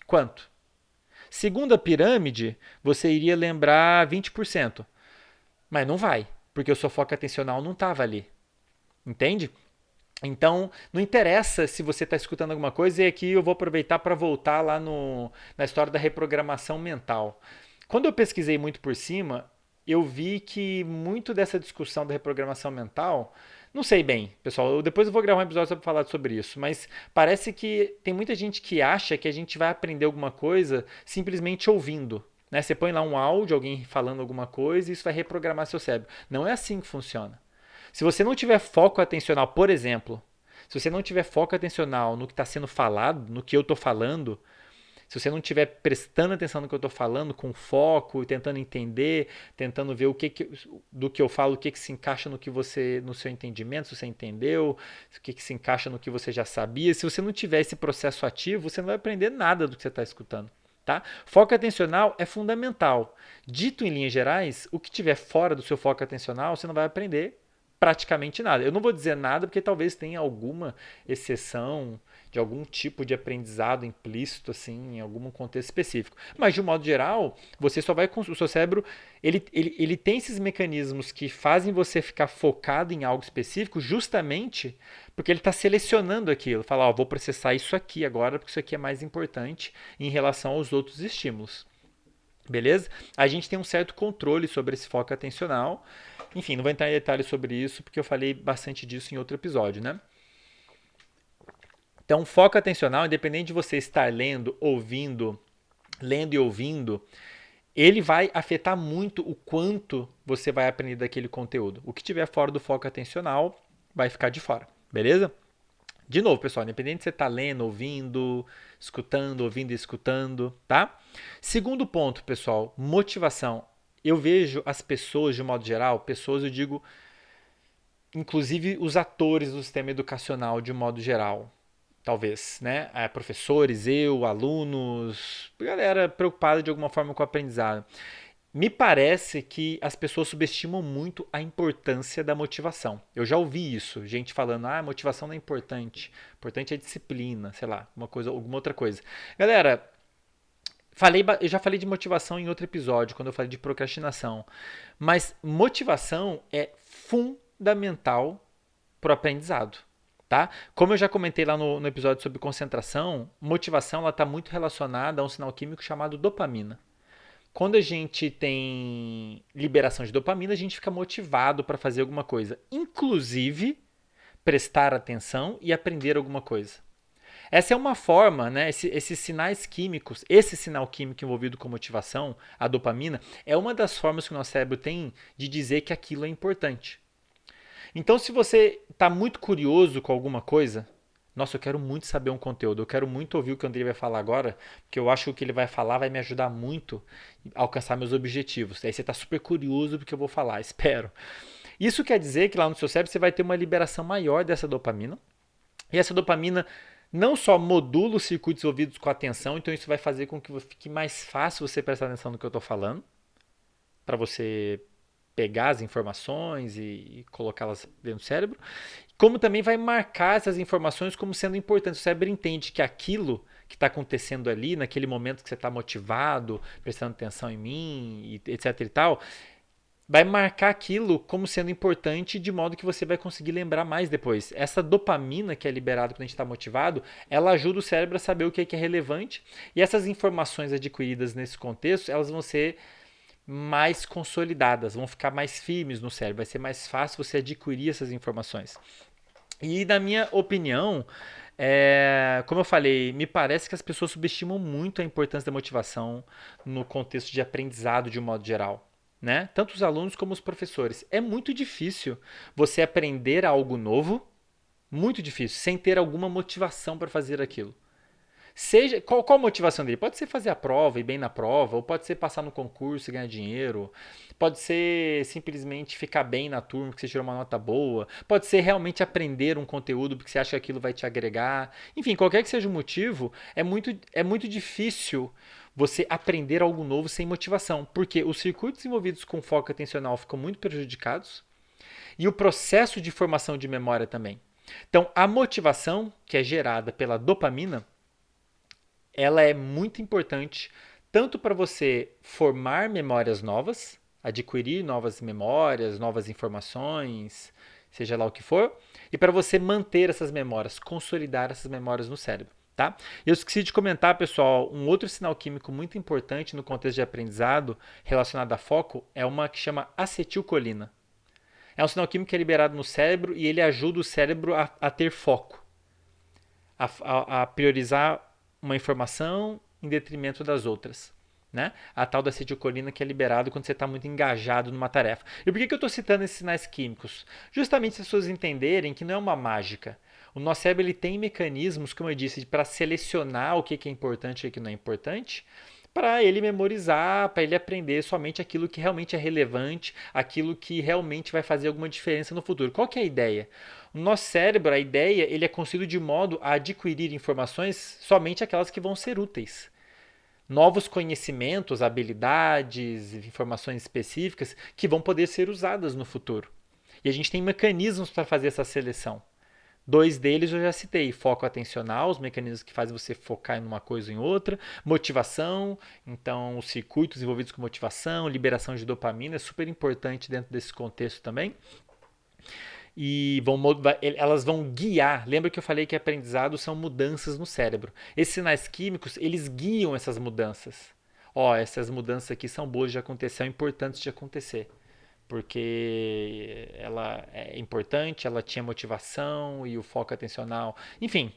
Quanto? Segundo a pirâmide, você iria lembrar 20%. Mas não vai, porque o seu foco atencional não estava ali. Entende? Então, não interessa se você está escutando alguma coisa, e aqui eu vou aproveitar para voltar lá na história da reprogramação mental. Quando eu pesquisei muito por cima, eu vi que muito dessa discussão da reprogramação mental, não sei bem, pessoal, depois eu vou gravar um episódio só para falar sobre isso, mas parece que tem muita gente que acha que a gente vai aprender alguma coisa simplesmente ouvindo. Né? Você põe lá um áudio, alguém falando alguma coisa, e isso vai reprogramar seu cérebro. Não é assim que funciona. Se você não tiver foco atencional, por exemplo, se você não tiver foco atencional no que está sendo falado, no que eu estou falando, se você não estiver prestando atenção no que eu estou falando, com foco, tentando entender, tentando ver do que eu falo, o que se encaixa no seu entendimento, se você entendeu, o que se encaixa no que você já sabia. Se você não tiver esse processo ativo, você não vai aprender nada do que você está escutando. Tá? Foco atencional é fundamental. Dito em linhas gerais, o que tiver fora do seu foco atencional, você não vai aprender praticamente nada. Eu não vou dizer nada porque talvez tenha alguma exceção de algum tipo de aprendizado implícito assim em algum contexto específico. Mas de um modo geral, você só vai o seu cérebro, ele tem esses mecanismos que fazem você ficar focado em algo específico justamente porque ele está selecionando aquilo. Fala, ó, vou processar isso aqui agora porque isso aqui é mais importante em relação aos outros estímulos. Beleza? A gente tem um certo controle sobre esse foco atencional. Enfim, não vou entrar em detalhes sobre isso, porque eu falei bastante disso em outro episódio, né? Então, foco atencional, independente de você estar lendo e ouvindo, ele vai afetar muito o quanto você vai aprender daquele conteúdo. O que tiver fora do foco atencional vai ficar de fora, beleza? De novo, pessoal, independente de você estar lendo, ouvindo e escutando, tá? Segundo ponto, pessoal, motivação. Eu vejo as pessoas, de um modo geral, pessoas, eu digo, inclusive os atores do sistema educacional, de um modo geral, talvez, né? Professores, alunos, galera preocupada de alguma forma com o aprendizado. Me parece que as pessoas subestimam muito a importância da motivação. Eu já ouvi isso, gente falando, ah, motivação não é importante, importante é disciplina, sei lá, alguma outra coisa. Galera, eu já falei de motivação em outro episódio, quando eu falei de procrastinação, mas motivação é fundamental para o aprendizado. Tá? Como eu já comentei lá no episódio sobre concentração, motivação está muito relacionada a um sinal químico chamado dopamina. Quando a gente tem liberação de dopamina, a gente fica motivado para fazer alguma coisa, inclusive prestar atenção e aprender alguma coisa. Essa é uma forma, né? Esses sinais químicos, esse sinal químico envolvido com motivação, a dopamina, é uma das formas que o nosso cérebro tem de dizer que aquilo é importante. Então, se você está muito curioso com alguma coisa, nossa, eu quero muito saber um conteúdo, eu quero muito ouvir o que o Andrei vai falar agora, porque eu acho que o que ele vai falar vai me ajudar muito a alcançar meus objetivos. Aí você está super curioso do que eu vou falar, espero. Isso quer dizer que lá no seu cérebro você vai ter uma liberação maior dessa dopamina. E essa dopamina não só modula os circuitos envolvidos com a atenção, então isso vai fazer com que fique mais fácil você prestar atenção no que eu estou falando, para você pegar as informações e colocá-las dentro do cérebro, como também vai marcar essas informações como sendo importantes. O cérebro entende que aquilo que está acontecendo ali, naquele momento que você está motivado, prestando atenção em mim, etc e tal, vai marcar aquilo como sendo importante de modo que você vai conseguir lembrar mais depois. Essa dopamina que é liberada quando a gente está motivado, ela ajuda o cérebro a saber o que é relevante, e essas informações adquiridas nesse contexto, elas vão ser mais consolidadas, vão ficar mais firmes no cérebro, vai ser mais fácil você adquirir essas informações. E na minha opinião, como eu falei, me parece que as pessoas subestimam muito a importância da motivação no contexto de aprendizado de um modo geral. Né? Tanto os alunos como os professores. É muito difícil você aprender algo novo Muito difícil, sem ter alguma motivação para fazer aquilo. Seja qual a motivação dele? Pode ser fazer a prova e bem na prova, ou pode ser passar no concurso e ganhar dinheiro, pode ser simplesmente ficar bem na turma porque você tirou uma nota boa, pode ser realmente aprender um conteúdo porque você acha que aquilo vai te agregar. Enfim, qualquer que seja o motivo, é muito difícil você aprender algo novo sem motivação, porque os circuitos envolvidos com foco atencional ficam muito prejudicados e o processo de formação de memória também. Então, a motivação que é gerada pela dopamina ela é muito importante tanto para você formar memórias novas, adquirir novas memórias, novas informações, seja lá o que for, e para você manter essas memórias, consolidar essas memórias no cérebro. Tá? Eu esqueci de comentar, pessoal, um outro sinal químico muito importante no contexto de aprendizado relacionado a foco é uma que chama acetilcolina. É um sinal químico que é liberado no cérebro e ele ajuda o cérebro a ter foco, a priorizar uma informação em detrimento das outras. Né? A tal da acetilcolina que é liberado quando você está muito engajado numa tarefa. E por que eu estou citando esses sinais químicos? Justamente se as pessoas entenderem que não é uma mágica. O nosso cérebro ele tem mecanismos, como eu disse, para selecionar o que é importante e o que não é importante, para ele memorizar, para ele aprender somente aquilo que realmente é relevante, aquilo que realmente vai fazer alguma diferença no futuro. Qual que é a ideia? O nosso cérebro, a ideia, ele é construído de modo a adquirir informações somente aquelas que vão ser úteis. Novos conhecimentos, habilidades, informações específicas que vão poder ser usadas no futuro. E a gente tem mecanismos para fazer essa seleção. Dois deles eu já citei: foco atencional, os mecanismos que fazem você focar em uma coisa ou em outra, motivação, então os circuitos envolvidos com motivação, liberação de dopamina é super importante dentro desse contexto também. E elas vão guiar. Lembra que eu falei que aprendizado são mudanças no cérebro? Esses sinais químicos, eles guiam essas mudanças. Ó, essas mudanças aqui são boas de acontecer, são importantes de acontecer porque ela é importante, ela tinha motivação e o foco atencional. Enfim,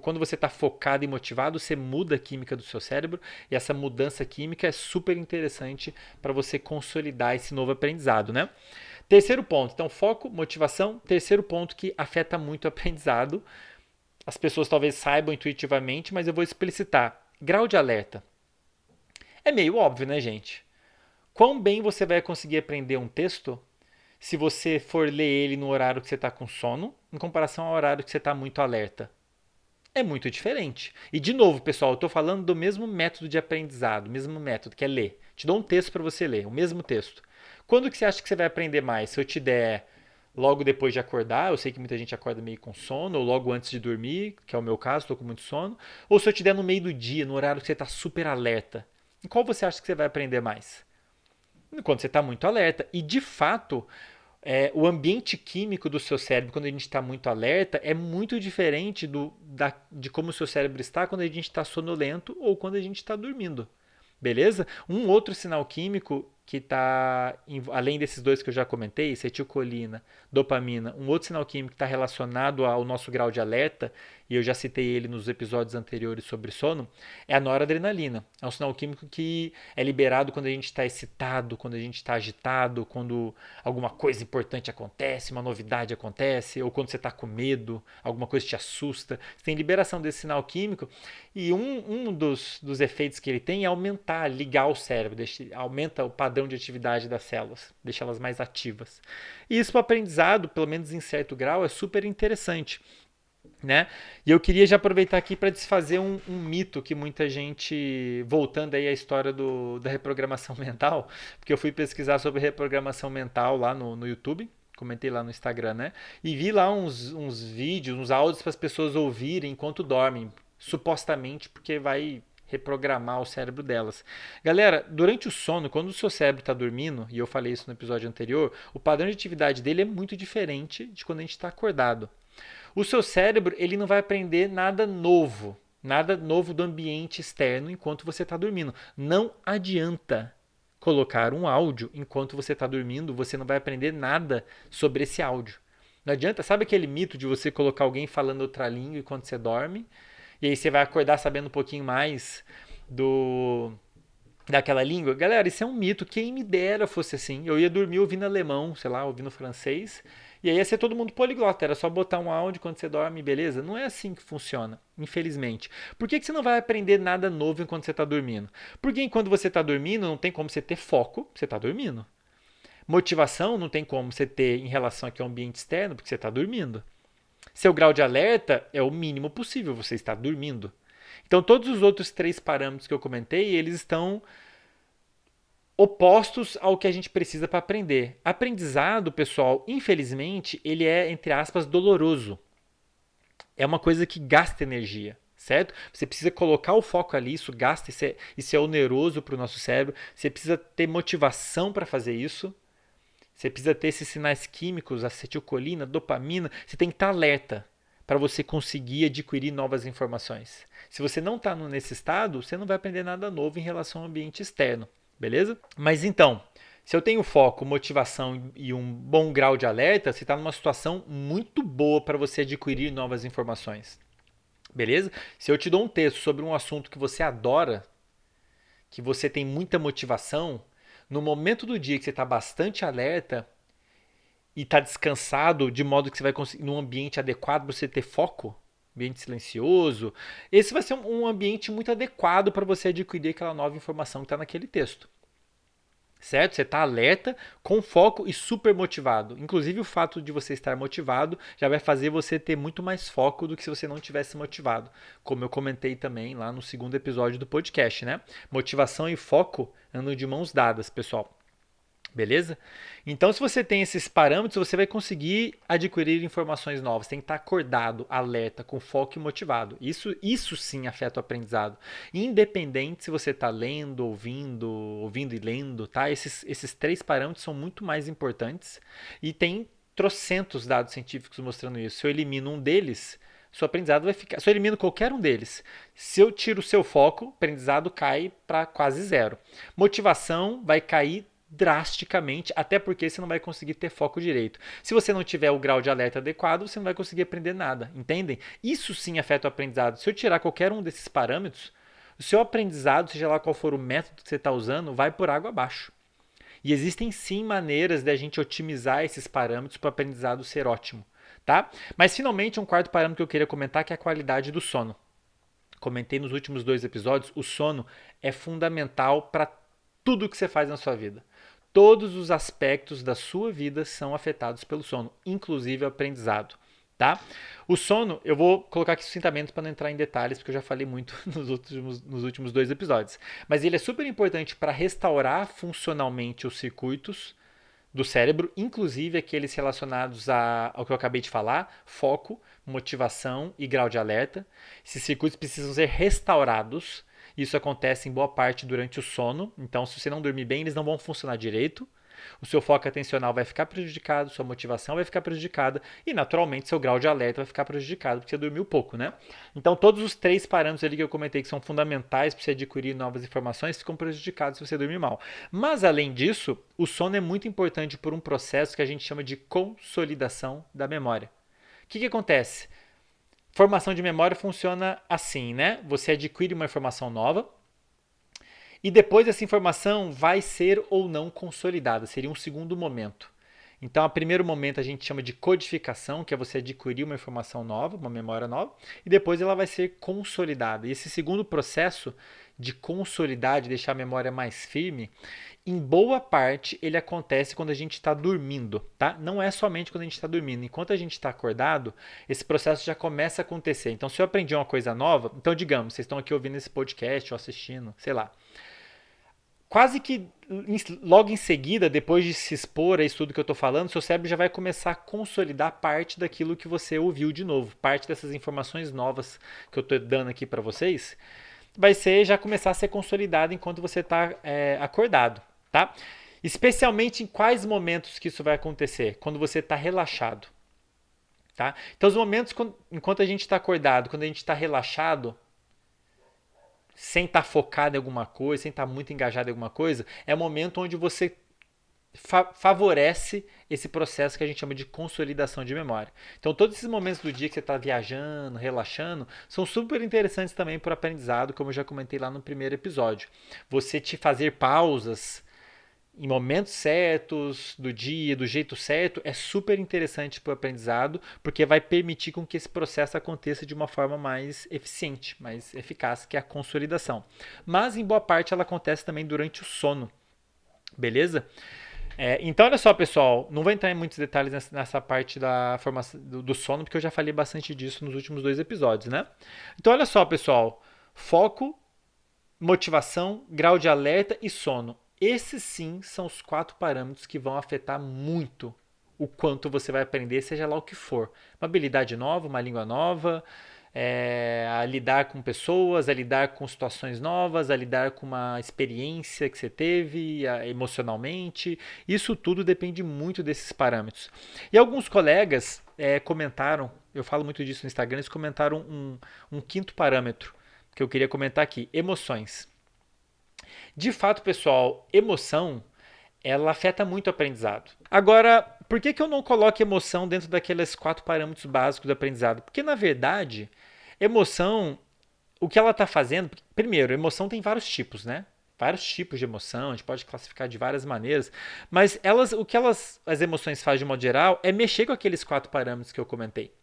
quando você está focado e motivado, você muda a química do seu cérebro e essa mudança química é super interessante para você consolidar esse novo aprendizado, né? Terceiro ponto, então foco, motivação. Terceiro ponto que afeta muito o aprendizado. As pessoas talvez saibam intuitivamente, mas eu vou explicitar. Grau de alerta. É meio óbvio, né, gente? Quão bem você vai conseguir aprender um texto se você for ler ele no horário que você está com sono, em comparação ao horário que você está muito alerta? É muito diferente. E de novo, pessoal, eu estou falando do mesmo método de aprendizado, o mesmo método, que é ler. Te dou um texto para você ler, o mesmo texto. Quando que você acha que você vai aprender mais? Se eu te der logo depois de acordar, eu sei que muita gente acorda meio com sono, ou logo antes de dormir, que é o meu caso, estou com muito sono, ou se eu te der no meio do dia, no horário que você está super alerta. Em qual você acha que você vai aprender mais? Quando você está muito alerta. E de fato, o ambiente químico do seu cérebro, quando a gente está muito alerta, é muito diferente de como o seu cérebro está quando a gente está sonolento ou quando a gente está dormindo. Beleza? Um outro sinal químico que está, além desses dois que eu já comentei, acetilcolina, dopamina, um outro sinal químico que está relacionado ao nosso grau de alerta, e eu já citei ele nos episódios anteriores sobre sono, é a noradrenalina. É um sinal químico que é liberado quando a gente está excitado, quando a gente está agitado, quando alguma coisa importante acontece, uma novidade acontece, ou quando você está com medo, alguma coisa te assusta. Você tem liberação desse sinal químico e um dos efeitos que ele tem é aumentar, ligar o cérebro, aumenta o padrão de atividade das células, deixa elas mais ativas. E isso para o aprendizado, pelo menos em certo grau, é super interessante. Né? E eu queria já aproveitar aqui para desfazer um mito que muita gente, voltando aí à história da reprogramação mental, porque eu fui pesquisar sobre reprogramação mental lá no YouTube, comentei lá no Instagram, né? E vi lá uns vídeos, uns áudios para as pessoas ouvirem enquanto dormem, supostamente porque vai reprogramar o cérebro delas. Galera, durante o sono, quando o seu cérebro está dormindo, e eu falei isso no episódio anterior, o padrão de atividade dele é muito diferente de quando a gente está acordado. O seu cérebro ele não vai aprender nada novo do ambiente externo enquanto você está dormindo. Não adianta colocar um áudio enquanto você está dormindo, você não vai aprender nada sobre esse áudio. Não adianta, sabe aquele mito de você colocar alguém falando outra língua enquanto você dorme? E aí você vai acordar sabendo um pouquinho mais do daquela língua. Galera, isso é um mito. Quem me dera fosse assim. Eu ia dormir ouvindo alemão, sei lá, ouvindo francês. E aí ia ser todo mundo poliglota. Era só botar um áudio quando você dorme, beleza? Não é assim que funciona, infelizmente. Por que você não vai aprender nada novo enquanto você está dormindo? Porque enquanto você está dormindo, não tem como você ter foco, você está dormindo. Motivação não tem como você ter em relação aqui ao ambiente externo, porque você está dormindo. Seu grau de alerta é o mínimo possível, você está dormindo. Então, todos os outros três parâmetros que eu comentei, eles estão opostos ao que a gente precisa para aprender. Aprendizado, pessoal, infelizmente, ele é, entre aspas, doloroso. É uma coisa que gasta energia, certo? Você precisa colocar o foco ali, isso gasta, isso é oneroso para o nosso cérebro. Você precisa ter motivação para fazer isso. Você precisa ter esses sinais químicos, acetilcolina, dopamina. Você tem que estar alerta para você conseguir adquirir novas informações. Se você não está nesse estado, você não vai aprender nada novo em relação ao ambiente externo, beleza? Mas então, se eu tenho foco, motivação e um bom grau de alerta, você está numa situação muito boa para você adquirir novas informações, beleza? Se eu te dou um texto sobre um assunto que você adora, que você tem muita motivação, no momento do dia que você está bastante alerta e está descansado, de modo que você vai conseguir, num ambiente adequado para você ter foco, ambiente silencioso, esse vai ser um ambiente muito adequado para você adquirir aquela nova informação que está naquele texto. Certo? Você está alerta, com foco e super motivado. Inclusive, o fato de você estar motivado já vai fazer você ter muito mais foco do que se você não tivesse motivado. Como eu comentei também lá no segundo episódio do podcast, né? Motivação e foco andam de mãos dadas, pessoal. Beleza? Então, se você tem esses parâmetros, você vai conseguir adquirir informações novas. Tem que estar acordado, alerta, com foco e motivado. Isso sim afeta o aprendizado. Independente se você está lendo, ouvindo e lendo, tá? Esses três parâmetros são muito mais importantes e tem trocentos dados científicos mostrando isso. Se eu elimino um deles, seu aprendizado vai ficar. Se eu elimino qualquer um deles, se eu tiro o seu foco, o aprendizado cai para quase zero. Motivação vai cair drasticamente, até porque você não vai conseguir ter foco direito. Se você não tiver o grau de alerta adequado, você não vai conseguir aprender nada, entendem? Isso sim afeta o aprendizado. Se eu tirar qualquer um desses parâmetros, o seu aprendizado, seja lá qual for o método que você está usando, vai por água abaixo. E existem sim maneiras de a gente otimizar esses parâmetros para o aprendizado ser ótimo, tá? Mas finalmente um quarto parâmetro que eu queria comentar que é a qualidade do sono. Comentei nos últimos dois episódios, o sono é fundamental para tudo que você faz na sua vida. Todos os aspectos da sua vida são afetados pelo sono, inclusive o aprendizado. Tá? O sono, eu vou colocar aqui sucintamente para não entrar em detalhes, porque eu já falei muito nos últimos dois episódios. Mas ele é super importante para restaurar funcionalmente os circuitos do cérebro, inclusive aqueles relacionados ao que eu acabei de falar, foco, motivação e grau de alerta. Esses circuitos precisam ser restaurados. Isso acontece em boa parte durante o sono. Então, se você não dormir bem, eles não vão funcionar direito. O seu foco atencional vai ficar prejudicado, sua motivação vai ficar prejudicada e, naturalmente, seu grau de alerta vai ficar prejudicado porque você dormiu pouco, né? Então, todos os três parâmetros ali que eu comentei que são fundamentais para você adquirir novas informações ficam prejudicados se você dormir mal. Mas, além disso, o sono é muito importante por um processo que a gente chama de consolidação da memória. O que acontece? Formação de memória funciona assim, né? Você adquire uma informação nova, e depois essa informação vai ser ou não consolidada, seria um segundo momento. Então, o primeiro momento a gente chama de codificação, que é você adquirir uma informação nova, uma memória nova, e depois ela vai ser consolidada. E esse segundo processo de consolidar, de deixar a memória mais firme, em boa parte ele acontece quando a gente está dormindo, tá? Não é somente quando a gente está dormindo. Enquanto a gente está acordado, esse processo já começa a acontecer. Então, se eu aprendi uma coisa nova, então digamos, vocês estão aqui ouvindo esse podcast ou assistindo, sei lá. Quase que logo em seguida, depois de se expor a isso tudo que eu estou falando, seu cérebro já vai começar a consolidar parte daquilo que você ouviu de novo. Parte dessas informações novas que eu estou dando aqui para vocês vai ser já começar a ser consolidado enquanto você está acordado, tá? Especialmente em quais momentos que isso vai acontecer? Quando você está relaxado, tá? Então, os momentos enquanto a gente está acordado, quando a gente está relaxado, sem estar focado em alguma coisa, sem estar muito engajado em alguma coisa, é o momento onde você favorece esse processo que a gente chama de consolidação de memória. Então, todos esses momentos do dia que você está viajando, relaxando, são super interessantes também para o aprendizado, como eu já comentei lá no primeiro episódio. Você te fazer pausas em momentos certos do dia, do jeito certo, é super interessante para o aprendizado, porque vai permitir com que esse processo aconteça de uma forma mais eficiente, mais eficaz, que é a consolidação. Mas, em boa parte, ela acontece também durante o sono. Beleza? Então, olha só, pessoal, não vou entrar em muitos detalhes nessa parte da formação do sono, porque eu já falei bastante disso nos últimos 2 episódios, né? Então, olha só, pessoal, foco, motivação, grau de alerta e sono. Esses sim são os 4 parâmetros que vão afetar muito o quanto você vai aprender, seja lá o que for. Uma habilidade nova, uma língua nova, a lidar com pessoas, a lidar com situações novas, a lidar com uma experiência que você teve emocionalmente. Isso tudo depende muito desses parâmetros. E alguns colegas comentaram, eu falo muito disso no Instagram, eles comentaram um quinto parâmetro que eu queria comentar aqui: emoções. De fato, pessoal, emoção ela afeta muito o aprendizado. Agora, por que, que eu não coloco emoção dentro daqueles 4 parâmetros básicos do aprendizado? Porque, na verdade, emoção, o que ela está fazendo. Primeiro, emoção tem vários tipos, né? Vários tipos de emoção, a gente pode classificar de várias maneiras, mas o que as emoções fazem de modo geral é mexer com aqueles 4 parâmetros que eu comentei.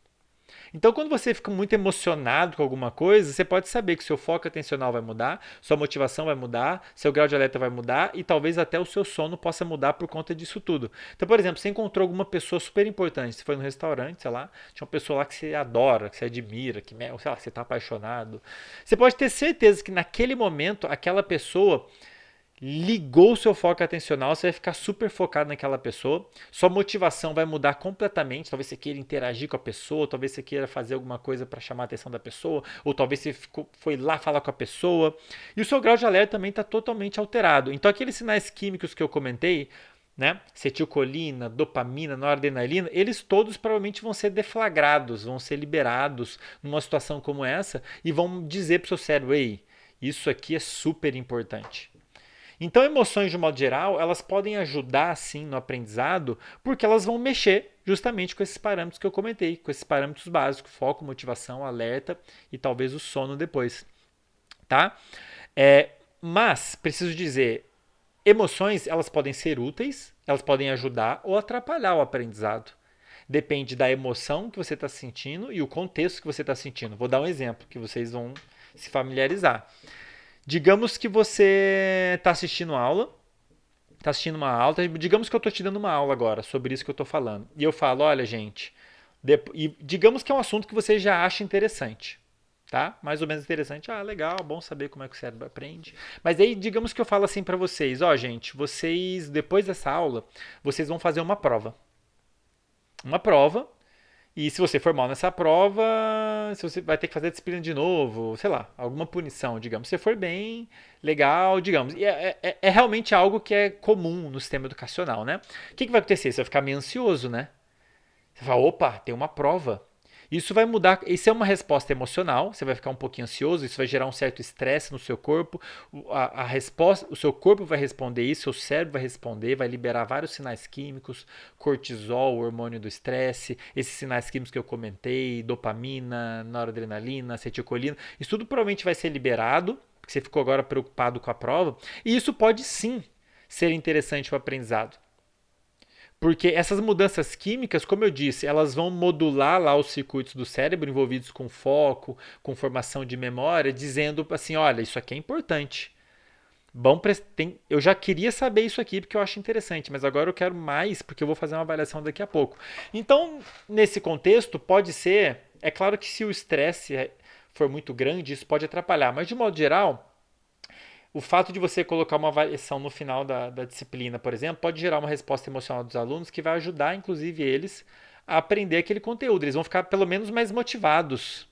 Então, quando você fica muito emocionado com alguma coisa, você pode saber que seu foco atencional vai mudar, sua motivação vai mudar, seu grau de alerta vai mudar e talvez até o seu sono possa mudar por conta disso tudo. Então, por exemplo, você encontrou alguma pessoa super importante, você foi no restaurante, sei lá, tinha uma pessoa lá que você adora, que você admira, que, sei lá, você está apaixonado. Você pode ter certeza que naquele momento aquela pessoa ligou o seu foco atencional, você vai ficar super focado naquela pessoa, sua motivação vai mudar completamente, talvez você queira interagir com a pessoa, talvez você queira fazer alguma coisa para chamar a atenção da pessoa, ou talvez você foi lá falar com a pessoa, e o seu grau de alerta também está totalmente alterado. Então aqueles sinais químicos que eu comentei, né, acetilcolina, dopamina, noradrenalina, eles todos provavelmente vão ser deflagrados, vão ser liberados numa situação como essa e vão dizer para o seu cérebro: ei, isso aqui é super importante. Então, emoções, de modo geral, elas podem ajudar, sim, no aprendizado, porque elas vão mexer justamente com esses parâmetros que eu comentei, com esses parâmetros básicos: foco, motivação, alerta e talvez o sono depois, tá? Mas, preciso dizer, emoções, elas podem ser úteis, elas podem ajudar ou atrapalhar o aprendizado. Depende da emoção que você está sentindo e o contexto que você está sentindo. Vou dar um exemplo que vocês vão se familiarizar. Digamos que você está assistindo uma aula, digamos que eu estou te dando uma aula agora sobre isso que eu estou falando. E eu falo: olha, gente, e digamos que é um assunto que você já acha interessante, tá? Mais ou menos interessante. Ah, legal, bom saber como é que o cérebro aprende. Mas aí, digamos que eu falo assim para vocês: ó, gente, vocês, depois dessa aula, vocês vão fazer uma prova. Uma prova. E se você for mal nessa prova, se você vai ter que fazer a disciplina de novo, sei lá, alguma punição, digamos. Se você for bem, legal, digamos. E é realmente algo que é comum no sistema educacional, né? O que vai acontecer? Você vai ficar meio ansioso, né? Você fala: opa, tem uma prova. Isso vai mudar, isso é uma resposta emocional, você vai ficar um pouquinho ansioso, isso vai gerar um certo estresse no seu corpo, a resposta, o seu corpo vai responder isso, seu cérebro vai responder, vai liberar vários sinais químicos, cortisol, o hormônio do estresse, esses sinais químicos que eu comentei, dopamina, noradrenalina, acetilcolina, isso tudo provavelmente vai ser liberado, porque você ficou agora preocupado com a prova, e isso pode sim ser interessante para o aprendizado. Porque essas mudanças químicas, como eu disse, elas vão modular lá os circuitos do cérebro envolvidos com foco, com formação de memória, dizendo assim: olha, isso aqui é importante. Bom, eu já queria saber isso aqui porque eu acho interessante, mas agora eu quero mais porque eu vou fazer uma avaliação daqui a pouco. Então, nesse contexto, pode ser, é claro que se o estresse for muito grande, isso pode atrapalhar, mas de modo geral, o fato de você colocar uma avaliação no final da disciplina, por exemplo, pode gerar uma resposta emocional dos alunos que vai ajudar, inclusive, eles a aprender aquele conteúdo. Eles vão ficar, pelo menos, mais motivados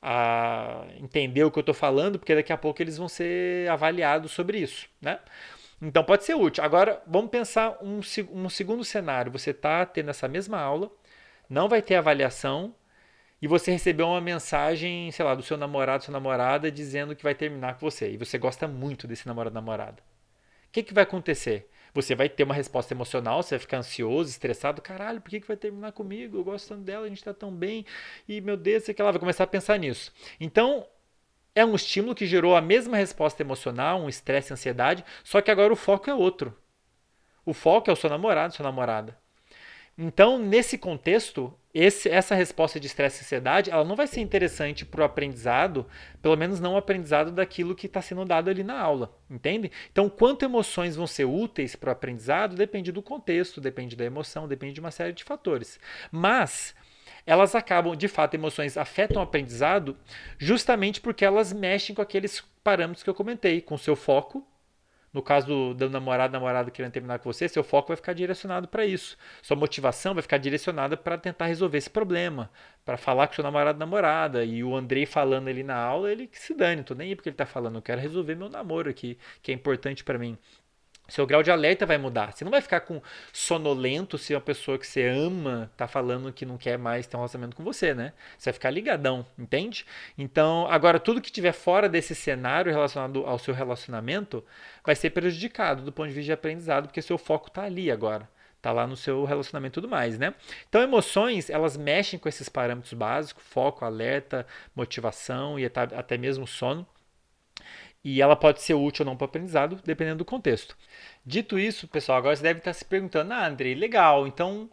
a entender o que eu estou falando, porque daqui a pouco eles vão ser avaliados sobre isso, né? Então, pode ser útil. Agora, vamos pensar um segundo cenário. Você está tendo essa mesma aula, não vai ter avaliação, e você recebeu uma mensagem, sei lá, do seu namorado, sua namorada, dizendo que vai terminar com você. E você gosta muito desse namorado, namorada. que vai acontecer? Você vai ter uma resposta emocional, você vai ficar ansioso, estressado. Caralho, por que vai terminar comigo? Eu gosto tanto dela, a gente tá tão bem. E, meu Deus, sei que ela vai começar a pensar nisso. Então, é um estímulo que gerou a mesma resposta emocional, um estresse e ansiedade, só que agora o foco é outro. O foco é o seu namorado, sua namorada. Então, nesse contexto, essa resposta de estresse e ansiedade, ela não vai ser interessante para o aprendizado, pelo menos não o aprendizado daquilo que está sendo dado ali na aula, entende? Então, quanto emoções vão ser úteis para o aprendizado depende do contexto, depende da emoção, depende de uma série de fatores. Mas elas acabam, de fato, emoções afetam o aprendizado justamente porque elas mexem com aqueles parâmetros que eu comentei, com o seu foco. No caso do namorado querendo terminar com você, seu foco vai ficar direcionado para isso. Sua motivação vai ficar direcionada para tentar resolver esse problema, para falar com seu namorada. E o Andrei falando ali na aula, ele que se dane, tô nem aí porque ele tá falando, eu quero resolver meu namoro aqui, que é importante para mim. Seu grau de alerta vai mudar. Você não vai ficar com sonolento se uma pessoa que você ama tá falando que não quer mais ter um relacionamento com você, né? Você vai ficar ligadão, entende? Então, agora tudo que tiver fora desse cenário relacionado ao seu relacionamento vai ser prejudicado do ponto de vista de aprendizado, porque seu foco tá ali agora. Tá lá no seu relacionamento e tudo mais, né? Então, emoções, elas mexem com esses parâmetros básicos, foco, alerta, motivação e até mesmo sono. E ela pode ser útil ou não para o aprendizado, dependendo do contexto. Dito isso, pessoal, agora você deve estar se perguntando: ah, Andrei, legal, então.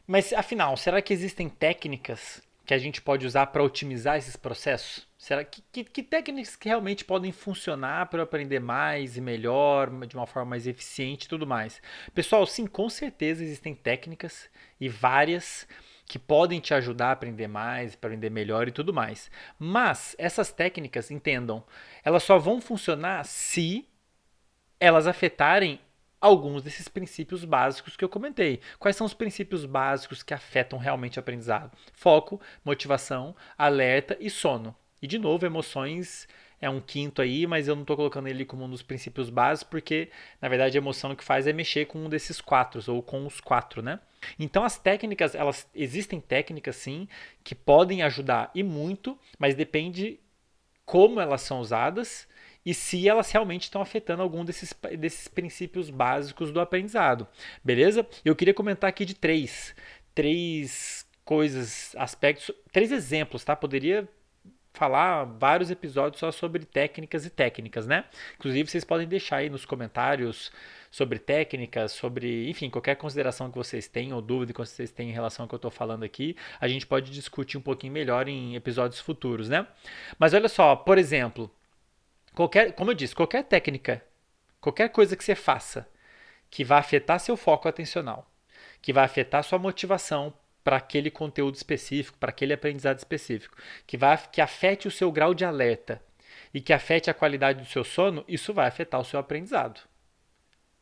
Mas afinal, será que existem técnicas que a gente pode usar para otimizar esses processos? Será que técnicas que realmente podem funcionar para eu aprender mais e melhor, de uma forma mais eficiente e tudo mais? Pessoal, sim, com certeza existem técnicas e várias que podem te ajudar a aprender mais, aprender melhor e tudo mais. Mas essas técnicas, entendam, elas só vão funcionar se elas afetarem alguns desses princípios básicos que eu comentei. Quais são os princípios básicos que afetam realmente o aprendizado? Foco, motivação, alerta e sono. E de novo, emoções é um quinto aí, mas eu não estou colocando ele como um dos princípios básicos, porque na verdade a emoção o que faz é mexer com um desses quatro, ou com os quatro, né? Então as técnicas, elas existem técnicas sim que podem ajudar e muito, mas depende como elas são usadas e se elas realmente estão afetando algum desses princípios básicos do aprendizado. Beleza? Eu queria comentar aqui de três coisas, aspectos, três exemplos, tá? Poderia falar vários episódios só sobre técnicas e técnicas, né? Inclusive, vocês podem deixar aí nos comentários sobre técnicas, sobre, enfim, qualquer consideração que vocês tenham ou dúvida que vocês têm em relação ao que eu estou falando aqui, a gente pode discutir um pouquinho melhor em episódios futuros, né? Mas olha só, por exemplo, como eu disse, qualquer técnica, qualquer coisa que você faça que vai afetar seu foco atencional, que vai afetar sua motivação para aquele conteúdo específico, para aquele aprendizado específico, que afete o seu grau de alerta e que afete a qualidade do seu sono, isso vai afetar o seu aprendizado.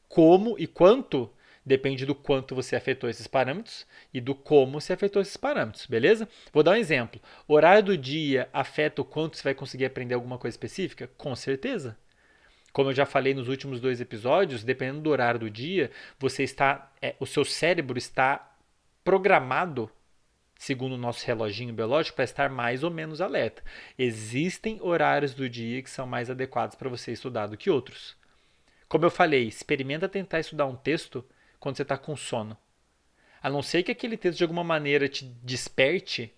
Como e quanto depende do quanto você afetou esses parâmetros e do como você afetou esses parâmetros, beleza? Vou dar um exemplo. O horário do dia afeta o quanto você vai conseguir aprender alguma coisa específica? Com certeza. Como eu já falei nos últimos dois episódios, dependendo do horário do dia, o seu cérebro está programado, segundo o nosso reloginho biológico, para estar mais ou menos alerta. Existem horários do dia que são mais adequados para você estudar do que outros. Como eu falei, experimenta tentar estudar um texto quando você está com sono. A não ser que aquele texto de alguma maneira te desperte,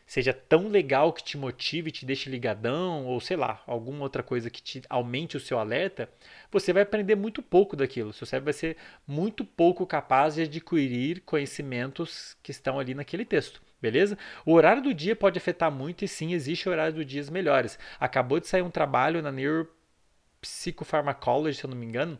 seja tão legal que te motive, te deixe ligadão, ou sei lá, alguma outra coisa que te aumente o seu alerta, você vai aprender muito pouco daquilo. Seu cérebro vai ser muito pouco capaz de adquirir conhecimentos que estão ali naquele texto. Beleza? O horário do dia pode afetar muito e sim, existe horário do dias melhores. Acabou de sair um trabalho na Neuropsychopharmacology, se eu não me engano,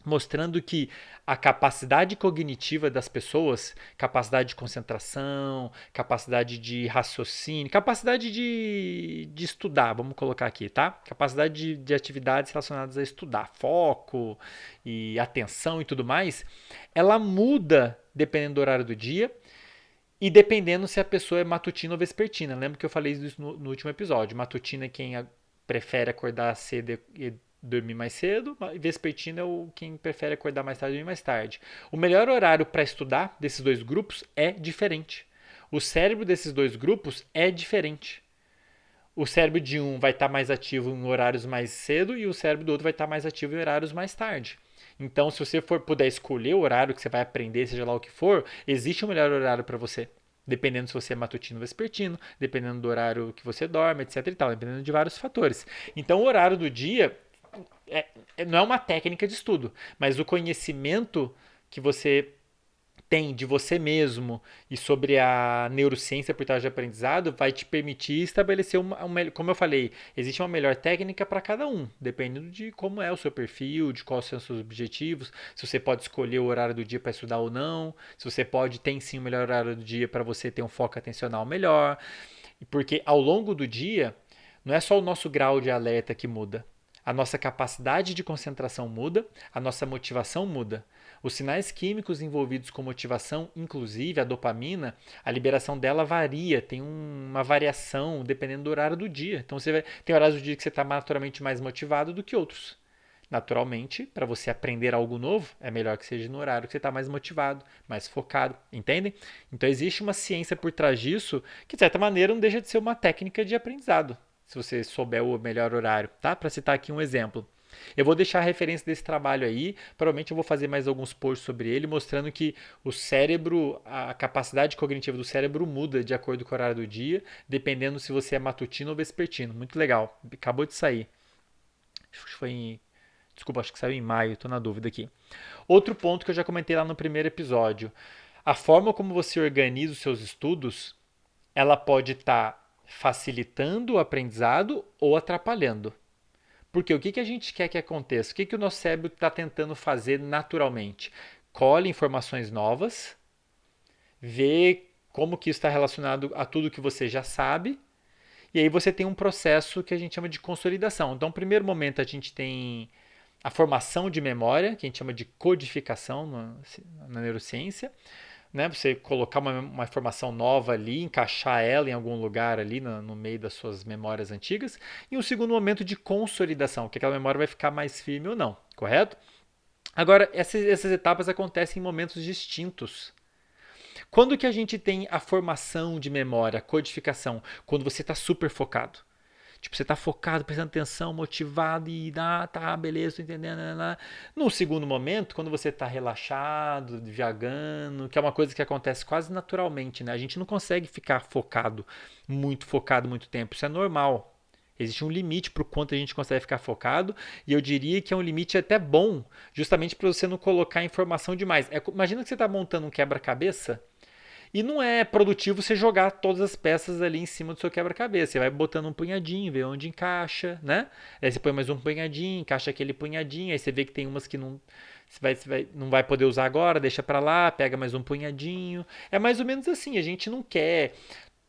mostrando que a capacidade cognitiva das pessoas, capacidade de concentração, capacidade de raciocínio, capacidade de estudar, vamos colocar aqui, tá? Capacidade de atividades relacionadas a estudar, foco e atenção e tudo mais, ela muda dependendo do horário do dia e dependendo se a pessoa é matutina ou vespertina. Lembra que eu falei isso no último episódio. Matutina é quem prefere acordar cedo e dormir mais cedo, e vespertina é quem prefere acordar mais tarde e dormir mais tarde. O melhor horário para estudar desses dois grupos é diferente. O cérebro desses dois grupos é diferente. o cérebro de um vai estar mais ativo em horários mais cedo e o cérebro do outro vai estar mais ativo em horários mais tarde. Então, se você puder escolher o horário que você vai aprender, seja lá o que for, existe um melhor horário para você. Dependendo se você é matutino ou vespertino, dependendo do horário que você dorme, etc e tal, dependendo de vários fatores. Então, o horário do dia não é uma técnica de estudo, mas o conhecimento que você tem de você mesmo e sobre a neurociência por trás de aprendizado vai te permitir estabelecer como eu falei, existe uma melhor técnica para cada um, dependendo de como é o seu perfil, de quais são os seus objetivos, se você pode escolher o horário do dia para estudar ou não, se você tem sim o melhor horário do dia para você ter um foco atencional melhor, porque ao longo do dia não é só o nosso grau de alerta que muda. A nossa capacidade de concentração muda, a nossa motivação muda. Os sinais químicos envolvidos com motivação, inclusive a dopamina, a liberação dela varia, tem uma variação dependendo do horário do dia. Então tem horários do dia que você está naturalmente mais motivado do que outros. Naturalmente, para você aprender algo novo, é melhor que seja no horário que você está mais motivado, mais focado, entendem? Então existe uma ciência por trás disso que, de certa maneira, não deixa de ser uma técnica de aprendizado, se você souber o melhor horário, tá? Para citar aqui um exemplo. Eu vou deixar a referência desse trabalho aí, provavelmente eu vou fazer mais alguns posts sobre ele, mostrando que o cérebro, a capacidade cognitiva do cérebro muda de acordo com o horário do dia, dependendo se você é matutino ou vespertino. Muito legal, acabou de sair. Acho que foi em Desculpa, acho que saiu em maio, estou na dúvida aqui. Outro ponto que eu já comentei lá no primeiro episódio. A forma como você organiza os seus estudos, ela pode estar facilitando o aprendizado ou atrapalhando. Porque o que a gente quer que aconteça? O que o nosso cérebro está tentando fazer naturalmente? Colhe informações novas, vê como que isso está relacionado a tudo que você já sabe, e aí você tem um processo que a gente chama de consolidação. Então, no primeiro momento, a gente tem a formação de memória, que a gente chama de codificação na neurociência, né? Você colocar uma informação nova ali, encaixar ela em algum lugar ali no meio das suas memórias antigas, e um segundo momento de consolidação, que aquela memória vai ficar mais firme ou não, correto? Agora, essas etapas acontecem em momentos distintos. Quando que a gente tem a formação de memória, a codificação? Quando você está super focado. Tipo, você tá focado, prestando atenção, motivado e tá, beleza, tô entendendo. No segundo momento, quando você tá relaxado, viajando, que é uma coisa que acontece quase naturalmente, né? A gente não consegue ficar focado muito tempo. Isso é normal. Existe um limite para o quanto a gente consegue ficar focado, e eu diria que é um limite até bom, justamente para você não colocar informação demais. Imagina que você está montando um quebra-cabeça e não é produtivo você jogar todas as peças ali em cima do seu quebra-cabeça. Você vai botando um punhadinho, vê onde encaixa, né? Aí você põe mais um punhadinho, encaixa aquele punhadinho, aí você vê que tem umas que não vai poder usar agora, deixa para lá, pega mais um punhadinho. É mais ou menos assim, a gente não quer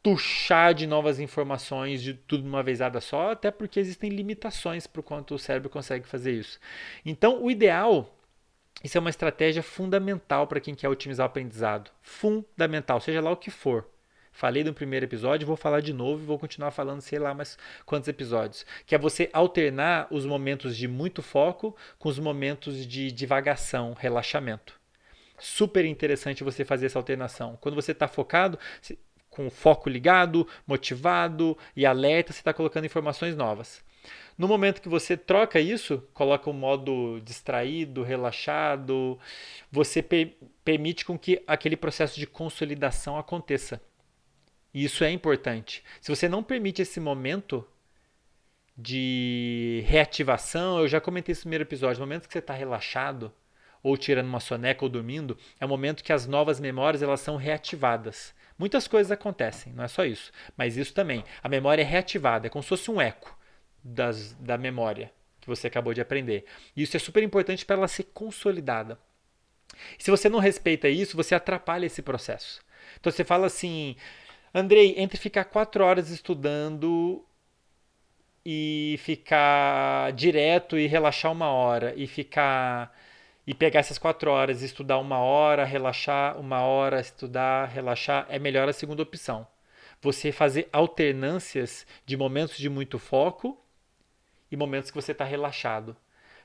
tuchar de novas informações de tudo de uma vezada só, até porque existem limitações para o quanto o cérebro consegue fazer isso. Então, o ideal, isso é uma estratégia fundamental para quem quer otimizar o aprendizado. Fundamental, seja lá o que for. Falei no primeiro episódio, vou falar de novo e vou continuar falando, sei lá, mais quantos episódios. Que é você alternar os momentos de muito foco com os momentos de divagação, relaxamento. Super interessante você fazer essa alternação. Quando você está focado, com o foco ligado, motivado e alerta, você está colocando informações novas. No momento que você troca isso, coloca o modo distraído, relaxado, você permite com que aquele processo de consolidação aconteça. E isso é importante. Se você não permite esse momento de reativação, eu já comentei esse no primeiro episódio, no momento que você está relaxado, ou tirando uma soneca ou dormindo, é o momento que as novas memórias elas são reativadas. Muitas coisas acontecem, não é só isso, mas isso também. A memória é reativada, é como se fosse um eco da memória que você acabou de aprender. E isso é super importante para ela ser consolidada. E se você não respeita isso, você atrapalha esse processo. Então você fala assim, Andrei, entre ficar 4 horas estudando e ficar direto e relaxar 1 hora e pegar essas 4 horas, estudar 1 hora, relaxar 1 hora, estudar, relaxar, é melhor a segunda opção. Você fazer alternâncias de momentos de muito foco e momentos que você está relaxado.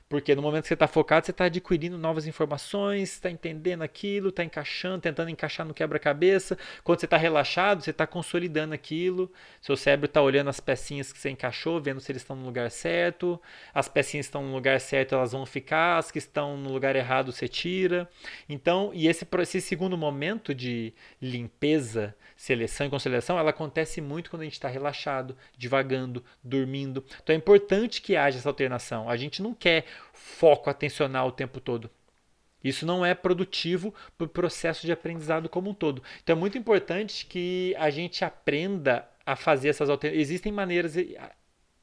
Porque no momento que você está focado, você está adquirindo novas informações, está entendendo aquilo, está encaixando, tentando encaixar no quebra-cabeça. Quando você está relaxado, você está consolidando aquilo. Seu cérebro está olhando as pecinhas que você encaixou, vendo se eles estão no lugar certo. As pecinhas que estão no lugar certo, elas vão ficar. As que estão no lugar errado, você tira. Então, e esse segundo momento de limpeza, seleção e consolidação, ela acontece muito quando a gente está relaxado, divagando, dormindo. Então é importante que haja essa alternação. A gente não quer foco atencional o tempo todo. Isso não é produtivo para o processo de aprendizado como um todo. Então é muito importante que a gente aprenda a fazer essas alternativas. Existem maneiras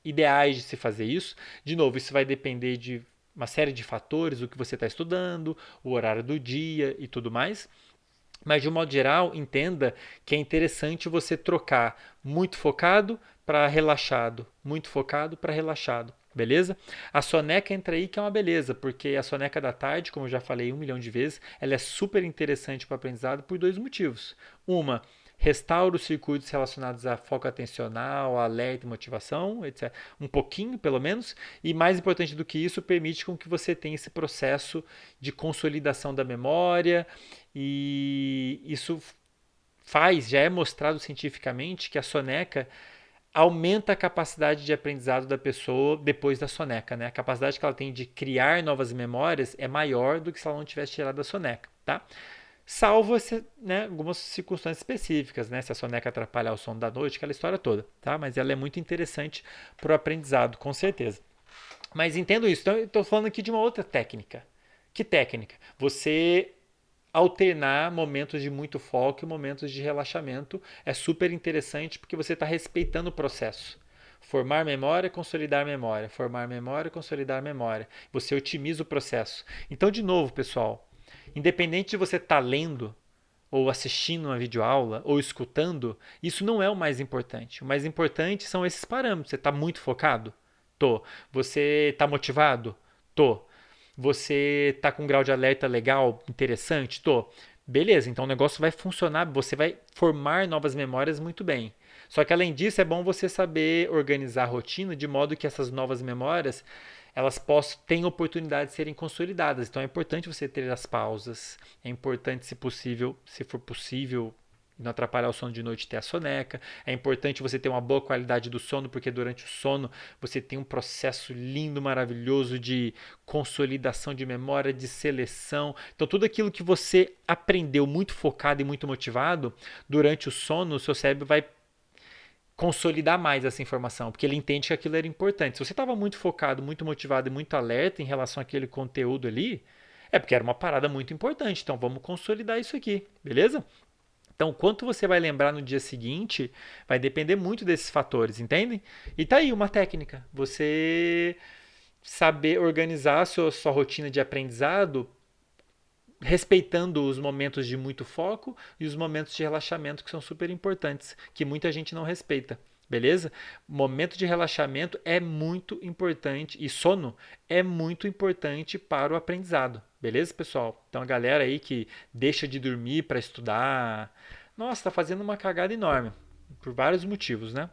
ideais de se fazer isso. De novo, isso vai depender de uma série de fatores, o que você está estudando, o horário do dia e tudo mais. Mas de um modo geral, entenda que é interessante você trocar muito focado para relaxado, muito focado para relaxado, beleza? A soneca entra aí que é uma beleza, porque a soneca da tarde, como eu já falei 1 milhão de vezes, ela é super interessante para o aprendizado por dois motivos. Uma, restaura os circuitos relacionados a foco atencional, alerta e motivação, etc. Um pouquinho, pelo menos. E mais importante do que isso, permite com que você tenha esse processo de consolidação da memória. E isso já é mostrado cientificamente que a soneca aumenta a capacidade de aprendizado da pessoa depois da soneca, né? A capacidade que ela tem de criar novas memórias é maior do que se ela não tivesse tirado a soneca, tá? Salvo né, algumas circunstâncias específicas, né? Se a soneca atrapalhar o sono da noite, aquela história toda, tá? Mas ela é muito interessante para o aprendizado, com certeza. Mas entendo isso. Então, eu estou falando aqui de uma outra técnica. Que técnica? Você alternar momentos de muito foco e momentos de relaxamento é super interessante porque você está respeitando o processo. Formar memória, consolidar memória. Formar memória, consolidar memória. Você otimiza o processo. Então, de novo, pessoal, independente de você estar lendo, ou assistindo uma videoaula, ou escutando, isso não é o mais importante. O mais importante são esses parâmetros. Você está muito focado? Tô. Você está motivado? Tô. Você está com um grau de alerta legal, interessante? Tô. Beleza, então o negócio vai funcionar, você vai formar novas memórias muito bem. Só que além disso, é bom você saber organizar a rotina de modo que essas novas memórias elas tenham oportunidade de serem consolidadas. Então é importante você ter as pausas, é importante, se possível, se for possível, não atrapalhar o sono de noite, ter a soneca. É importante você ter uma boa qualidade do sono, porque durante o sono você tem um processo lindo, maravilhoso de consolidação de memória, de seleção. Então, tudo aquilo que você aprendeu muito focado e muito motivado, durante o sono, o seu cérebro vai consolidar mais essa informação, porque ele entende que aquilo era importante. Se você estava muito focado, muito motivado e muito alerta em relação àquele conteúdo ali, é porque era uma parada muito importante. Então, vamos consolidar isso aqui, beleza? Então, o quanto você vai lembrar no dia seguinte vai depender muito desses fatores, entendem? E tá aí uma técnica. Você saber organizar a sua rotina de aprendizado respeitando os momentos de muito foco e os momentos de relaxamento que são super importantes, que muita gente não respeita. Beleza? Momento de relaxamento é muito importante e sono é muito importante para o aprendizado. Beleza, pessoal? Então a galera aí que deixa de dormir para estudar, nossa, está fazendo uma cagada enorme por vários motivos, né?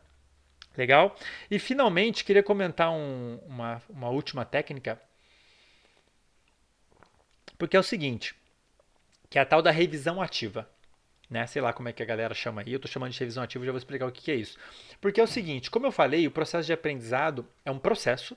Legal? E finalmente queria comentar uma última técnica, porque é o seguinte, que é a tal da revisão ativa. Né? Sei lá como é que a galera chama aí, eu estou chamando de revisão ativa, já vou explicar o que é isso. Porque é o seguinte, como eu falei, o processo de aprendizado é um processo,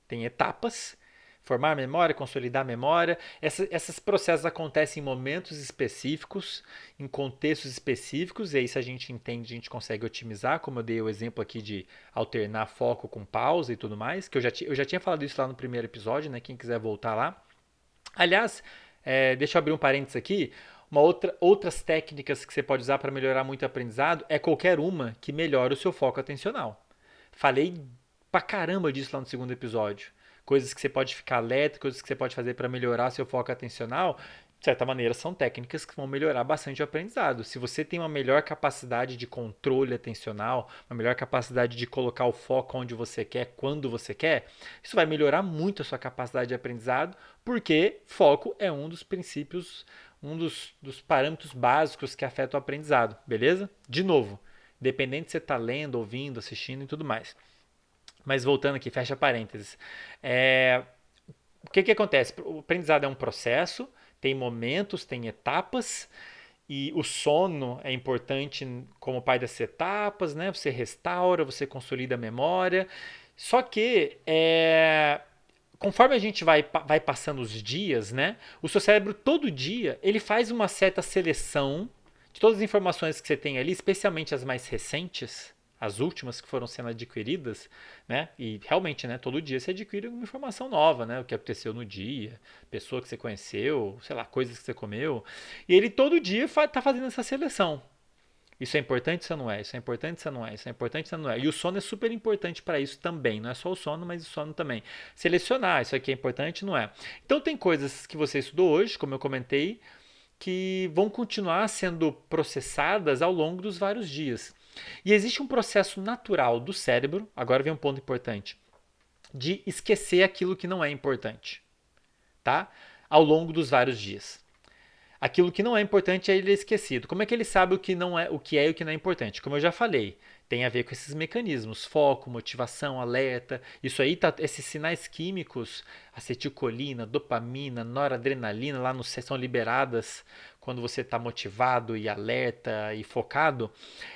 tem etapas, formar memória, consolidar memória. Esses processos acontecem em momentos específicos, em contextos específicos, e aí se a gente entende, a gente consegue otimizar, como eu dei o exemplo aqui de alternar foco com pausa e tudo mais, que eu já tinha falado isso lá no primeiro episódio, né? Quem quiser voltar lá. Aliás, deixa eu abrir um parênteses aqui. Outras técnicas que você pode usar para melhorar muito o aprendizado é qualquer uma que melhore o seu foco atencional. Falei pra caramba disso lá no segundo episódio. Coisas que você pode ficar alerta, coisas que você pode fazer para melhorar seu foco atencional. De certa maneira, são técnicas que vão melhorar bastante o aprendizado. Se você tem uma melhor capacidade de controle atencional, uma melhor capacidade de colocar o foco onde você quer, quando você quer, isso vai melhorar muito a sua capacidade de aprendizado, porque foco é um dos princípios, dos parâmetros básicos que afetam o aprendizado, beleza? De novo, independente se você está lendo, ouvindo, assistindo e tudo mais. Mas voltando aqui, fecha parênteses. o que acontece? O aprendizado é um processo, tem momentos, tem etapas, e o sono é importante como pai das etapas, né? Você restaura, você consolida a memória. Só que conforme a gente vai passando os dias, né? O seu cérebro todo dia ele faz uma certa seleção de todas as informações que você tem ali, especialmente as mais recentes, as últimas que foram sendo adquiridas, né? E realmente, né? Todo dia você adquire uma informação nova, né? O que aconteceu no dia, pessoa que você conheceu, sei lá, coisas que você comeu. E ele todo dia tá fazendo essa seleção. Isso é importante, isso não é. Isso é importante, isso não é. Isso é importante, isso não é. E o sono é super importante para isso também. Não é só o sono, mas o sono também. Selecionar, isso aqui é importante, não é. Então tem coisas que você estudou hoje, como eu comentei, que vão continuar sendo processadas ao longo dos vários dias. E existe um processo natural do cérebro, agora vem um ponto importante, de esquecer aquilo que não é importante, tá? Ao longo dos vários dias. Aquilo que não é importante é ele esquecido. Como é que ele sabe o que é e o que não é importante? Como eu já falei, tem a ver com esses mecanismos, foco, motivação, alerta. Isso aí tá, esses sinais químicos, acetilcolina, dopamina, noradrenalina lá no são liberadas quando você está motivado e alerta e focado,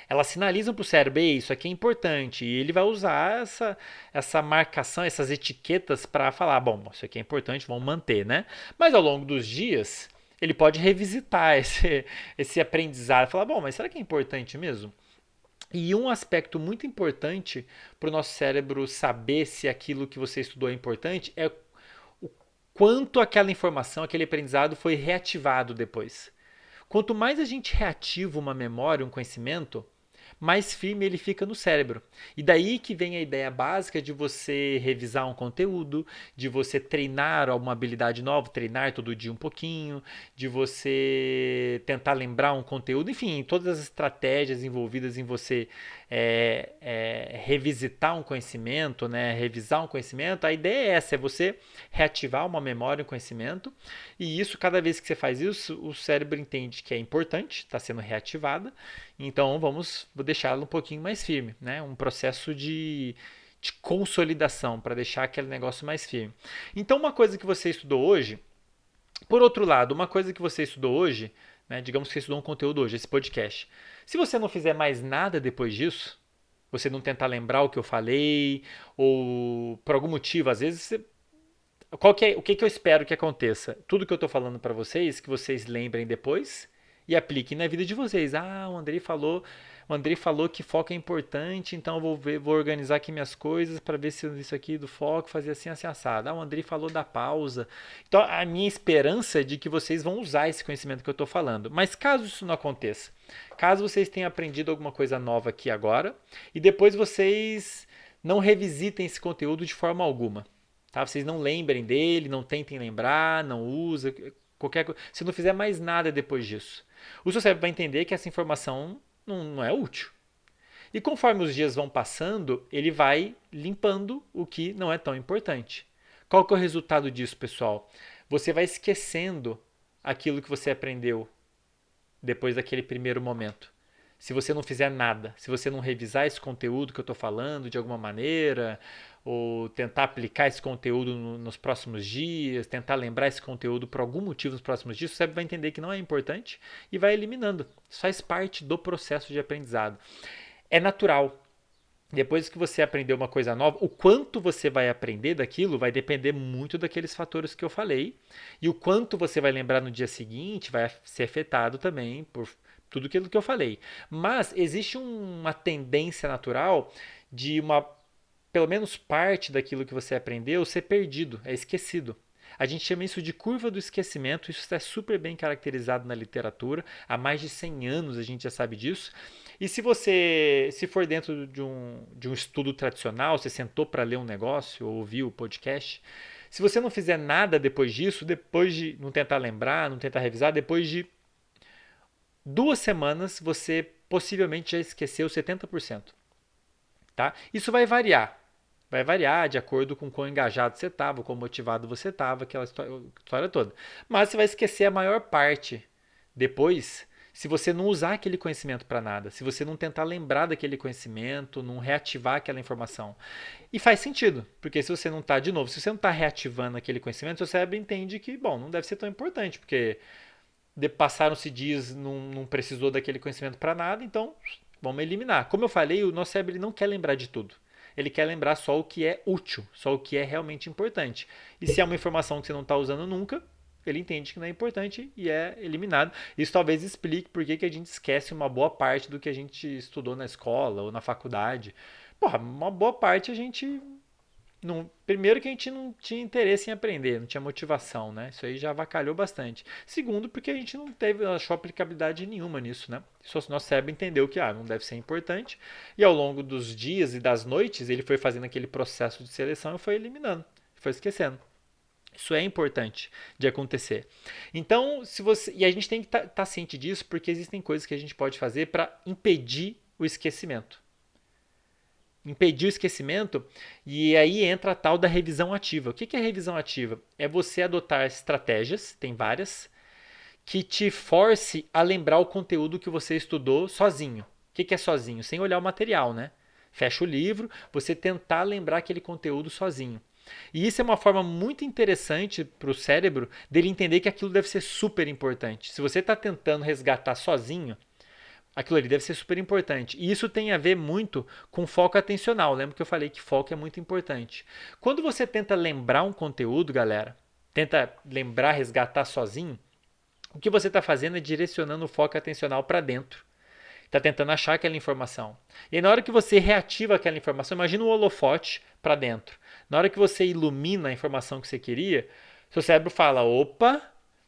elas sinalizam para o cérebro, isso aqui é importante, e ele vai usar essa marcação, essas etiquetas para falar, bom, isso aqui é importante, vamos manter, né? Mas ao longo dos dias, ele pode revisitar esse aprendizado, falar, bom, mas será que é importante mesmo? E um aspecto muito importante para o nosso cérebro saber se aquilo que você estudou é importante é o quanto aquela informação, aquele aprendizado foi reativado depois. Quanto mais a gente reativa uma memória, um conhecimento, mais firme ele fica no cérebro. E daí que vem a ideia básica de você revisar um conteúdo, de você treinar alguma habilidade nova, treinar todo dia um pouquinho, de você tentar lembrar um conteúdo, enfim, todas as estratégias envolvidas em você revisitar um conhecimento, né, revisar um conhecimento. A ideia é essa, é você reativar uma memória, um conhecimento, e isso, cada vez que você faz isso, o cérebro entende que é importante, está sendo reativada, então vou deixá-lo um pouquinho mais firme, né? Um processo de consolidação para deixar aquele negócio mais firme. Então, uma coisa que você estudou hoje, por outro lado, uma coisa que você estudou hoje, né? Digamos que você estudou um conteúdo hoje, esse podcast. Se você não fizer mais nada depois disso, você não tentar lembrar o que eu falei, ou por algum motivo, às vezes você o que eu espero que aconteça? Tudo que eu estou falando para vocês, que vocês lembrem depois e apliquem na vida de vocês. Ah, o Andrei falou que foco é importante, então eu vou organizar aqui minhas coisas para ver se isso aqui do foco fazia assim assado. Ah, o Andrei falou da pausa. Então a minha esperança é de que vocês vão usar esse conhecimento que eu estou falando. Mas caso isso não aconteça, caso vocês tenham aprendido alguma coisa nova aqui agora e depois vocês não revisitem esse conteúdo de forma alguma. Tá? Vocês não lembrem dele, não tentem lembrar, não usa, qualquer coisa. Se não fizer mais nada depois disso, o seu cérebro vai entender que essa informação não é útil. E conforme os dias vão passando, ele vai limpando o que não é tão importante. Qual que é o resultado disso, pessoal? Você vai esquecendo aquilo que você aprendeu depois daquele primeiro momento. Se você não fizer nada, se você não revisar esse conteúdo que eu estou falando de alguma maneira, ou tentar aplicar esse conteúdo nos próximos dias, tentar lembrar esse conteúdo por algum motivo nos próximos dias, você vai entender que não é importante e vai eliminando. Isso faz parte do processo de aprendizado. É natural. Depois que você aprender uma coisa nova, o quanto você vai aprender daquilo vai depender muito daqueles fatores que eu falei. E o quanto você vai lembrar no dia seguinte vai ser afetado também por tudo aquilo que eu falei. Mas existe uma tendência natural de pelo menos parte daquilo que você aprendeu ser perdido, é esquecido. A gente chama isso de curva do esquecimento, isso está super bem caracterizado na literatura, há mais de 100 anos a gente já sabe disso. E se for dentro de um estudo tradicional, você sentou para ler um negócio ou ouviu o podcast, se você não fizer nada depois disso, depois de não tentar lembrar, não tentar revisar, depois de 2 semanas você possivelmente já esqueceu 70%. Tá? Isso vai variar. Vai variar de acordo com quão engajado você estava, quão motivado você estava, aquela história toda. Mas você vai esquecer a maior parte depois, se você não usar aquele conhecimento para nada, se você não tentar lembrar daquele conhecimento, não reativar aquela informação. E faz sentido, porque se você não está, de novo, se você não está reativando aquele conhecimento, seu cérebro entende que, bom, não deve ser tão importante, porque passaram-se dias, não precisou daquele conhecimento para nada, então vamos eliminar. Como eu falei, o nosso cérebro ele não quer lembrar de tudo. Ele quer lembrar só o que é útil, só o que é realmente importante. E se é uma informação que você não está usando nunca, ele entende que não é importante e é eliminado. Isso talvez explique por que a gente esquece uma boa parte do que a gente estudou na escola ou na faculdade. Porra, uma boa parte a gente não, primeiro que a gente não tinha interesse em aprender, não tinha motivação, né? Isso aí já avacalhou bastante. Segundo, porque a gente não teve, achou aplicabilidade nenhuma nisso, né? Só o nosso cérebro entendeu que não deve ser importante. E ao longo dos dias e das noites, ele foi fazendo aquele processo de seleção e foi eliminando, foi esquecendo. Isso é importante de acontecer. Então, se você. E a gente tem que estar ciente disso, porque existem coisas que a gente pode fazer para impedir o esquecimento. Impedir o esquecimento, e aí entra a tal da revisão ativa. O que é revisão ativa? É você adotar estratégias, tem várias, que te force a lembrar o conteúdo que você estudou sozinho. O que é sozinho? Sem olhar o material, né? Fecha o livro, você tentar lembrar aquele conteúdo sozinho. E isso é uma forma muito interessante para o cérebro dele entender que aquilo deve ser super importante. Se você está tentando resgatar sozinho, aquilo ali deve ser super importante. E isso tem a ver muito com foco atencional. Lembra que eu falei que foco é muito importante. Quando você tenta lembrar um conteúdo, galera, tenta lembrar, resgatar sozinho, o que você está fazendo é direcionando o foco atencional para dentro. Está tentando achar aquela informação. E aí, na hora que você reativa aquela informação, imagina um holofote para dentro. Na hora que você ilumina a informação que você queria, seu cérebro fala: opa,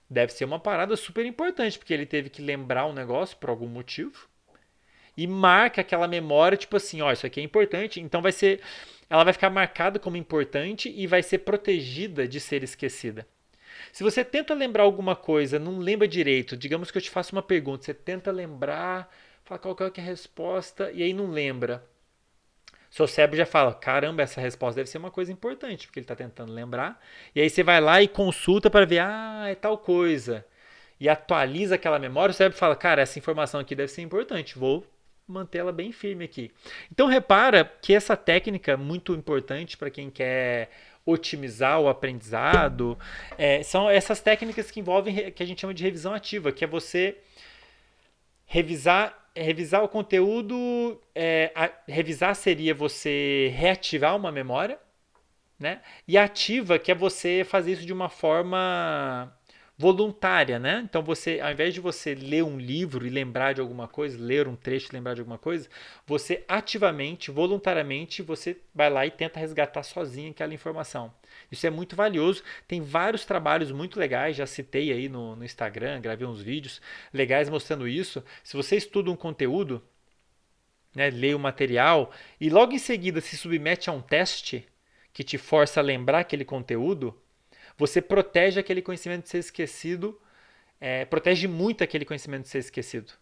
deve ser uma parada super importante, porque ele teve que lembrar um negócio por algum motivo. E marca aquela memória, tipo assim, ó, isso aqui é importante, então ela vai ficar marcada como importante e vai ser protegida de ser esquecida. Se você tenta lembrar alguma coisa, não lembra direito, digamos que eu te faço uma pergunta, você tenta lembrar, fala qual que é a resposta e aí não lembra. Seu cérebro já fala, caramba, essa resposta deve ser uma coisa importante, porque ele está tentando lembrar. E aí você vai lá e consulta para ver, é tal coisa. E atualiza aquela memória, o cérebro fala, cara, essa informação aqui deve ser importante, vou mantê-la bem firme aqui. Então repara que essa técnica é muito importante para quem quer otimizar o aprendizado. São essas técnicas que envolvem, que a gente chama de revisão ativa, que é você revisar o conteúdo. Revisar seria você reativar uma memória, né? E ativa, que é você fazer isso de uma forma voluntária, né? Então você, ao invés de você ler um livro e lembrar de alguma coisa, ler um trecho e lembrar de alguma coisa, você ativamente, voluntariamente, você vai lá e tenta resgatar sozinho aquela informação. Isso é muito valioso. Tem vários trabalhos muito legais, já citei aí no Instagram, gravei uns vídeos legais mostrando isso. Se você estuda um conteúdo, né, lê o material e logo em seguida se submete a um teste que te força a lembrar aquele conteúdo, você protege aquele conhecimento de ser esquecido, protege muito aquele conhecimento de ser esquecido.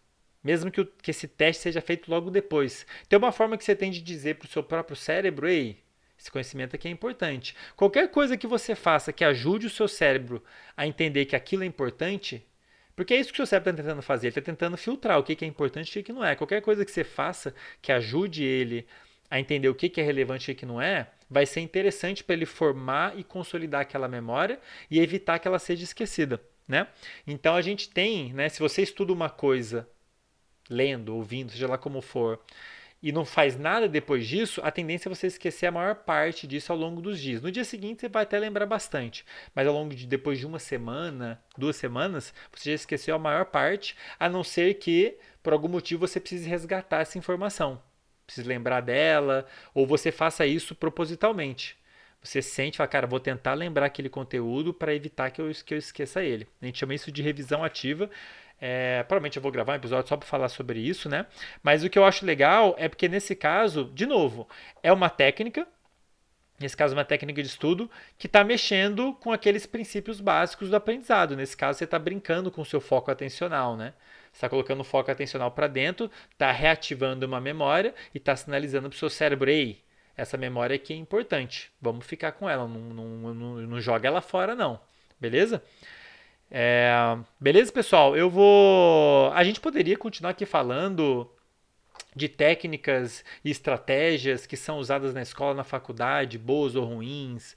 Mesmo que esse teste seja feito logo depois. Tem uma forma que você tem de dizer para o seu próprio cérebro, ei, esse conhecimento aqui é importante. Qualquer coisa que você faça que ajude o seu cérebro a entender que aquilo é importante, porque é isso que o seu cérebro está tentando fazer. Ele está tentando filtrar o que é importante e o que não é. Qualquer coisa que você faça que ajude ele a entender o que é relevante e o que não é, vai ser interessante para ele formar e consolidar aquela memória e evitar que ela seja esquecida, né? Então a gente tem, né, se você estuda uma coisa lendo, ouvindo, seja lá como for, e não faz nada depois disso, a tendência é você esquecer a maior parte disso ao longo dos dias. No dia seguinte você vai até lembrar bastante, mas ao longo de depois de uma semana, 2 semanas, você já esqueceu a maior parte, a não ser que por algum motivo você precise resgatar essa informação. Precisa lembrar dela, ou você faça isso propositalmente. Você sente e fala, cara, vou tentar lembrar aquele conteúdo para evitar que eu esqueça ele. A gente chama isso de revisão ativa. Provavelmente eu vou gravar um episódio só para falar sobre isso, né? Mas o que eu acho legal é porque nesse caso, de novo, é uma técnica, nesse caso uma técnica de estudo, que está mexendo com aqueles princípios básicos do aprendizado. Nesse caso, você está brincando com o seu foco atencional, né? Você está colocando o foco atencional para dentro, está reativando uma memória e está sinalizando para o seu cérebro, ei, essa memória aqui é importante, vamos ficar com ela, não joga ela fora não, beleza? Beleza, pessoal? A gente poderia continuar aqui falando de técnicas e estratégias que são usadas na escola, na faculdade, boas ou ruins,